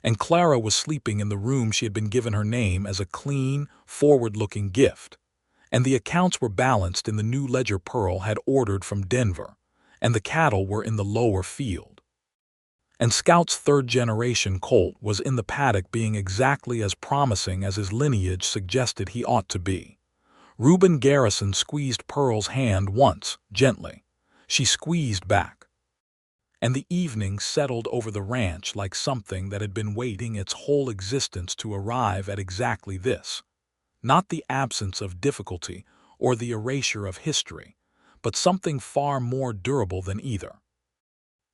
and Clara was sleeping in the room she had been given her name as a clean, forward-looking gift. And the accounts were balanced in the new ledger Pearl had ordered from Denver, and the cattle were in the lower field. And Scout's third-generation colt was in the paddock being exactly as promising as his lineage suggested he ought to be. Reuben Garrison squeezed Pearl's hand once, gently. She squeezed back. And the evening settled over the ranch like something that had been waiting its whole existence to arrive at exactly this. Not the absence of difficulty or the erasure of history, but something far more durable than either.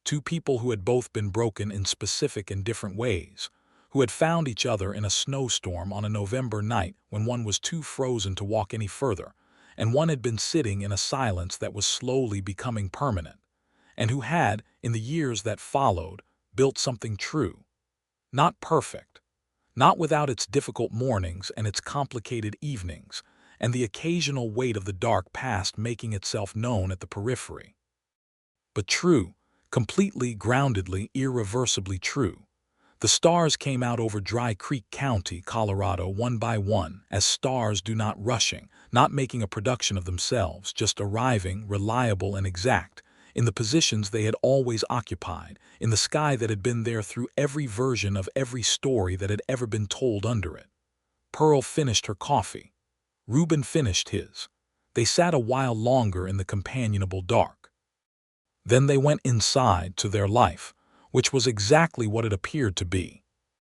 Two people who had both been broken in specific and different ways, who had found each other in a snowstorm on a November night when one was too frozen to walk any further, and one had been sitting in a silence that was slowly becoming permanent, and who had, in the years that followed, built something true. Not perfect, not without its difficult mornings and its complicated evenings, and the occasional weight of the dark past making itself known at the periphery. But true, completely, groundedly, irreversibly true. The stars came out over Dry Creek County, Colorado, one by one, as stars do, not rushing, not making a production of themselves, just arriving, reliable and exact, in the positions they had always occupied, in the sky that had been there through every version of every story that had ever been told under it. Pearl finished her coffee. Reuben finished his. They sat a while longer in the companionable dark. Then they went inside to their life, which was exactly what it appeared to be.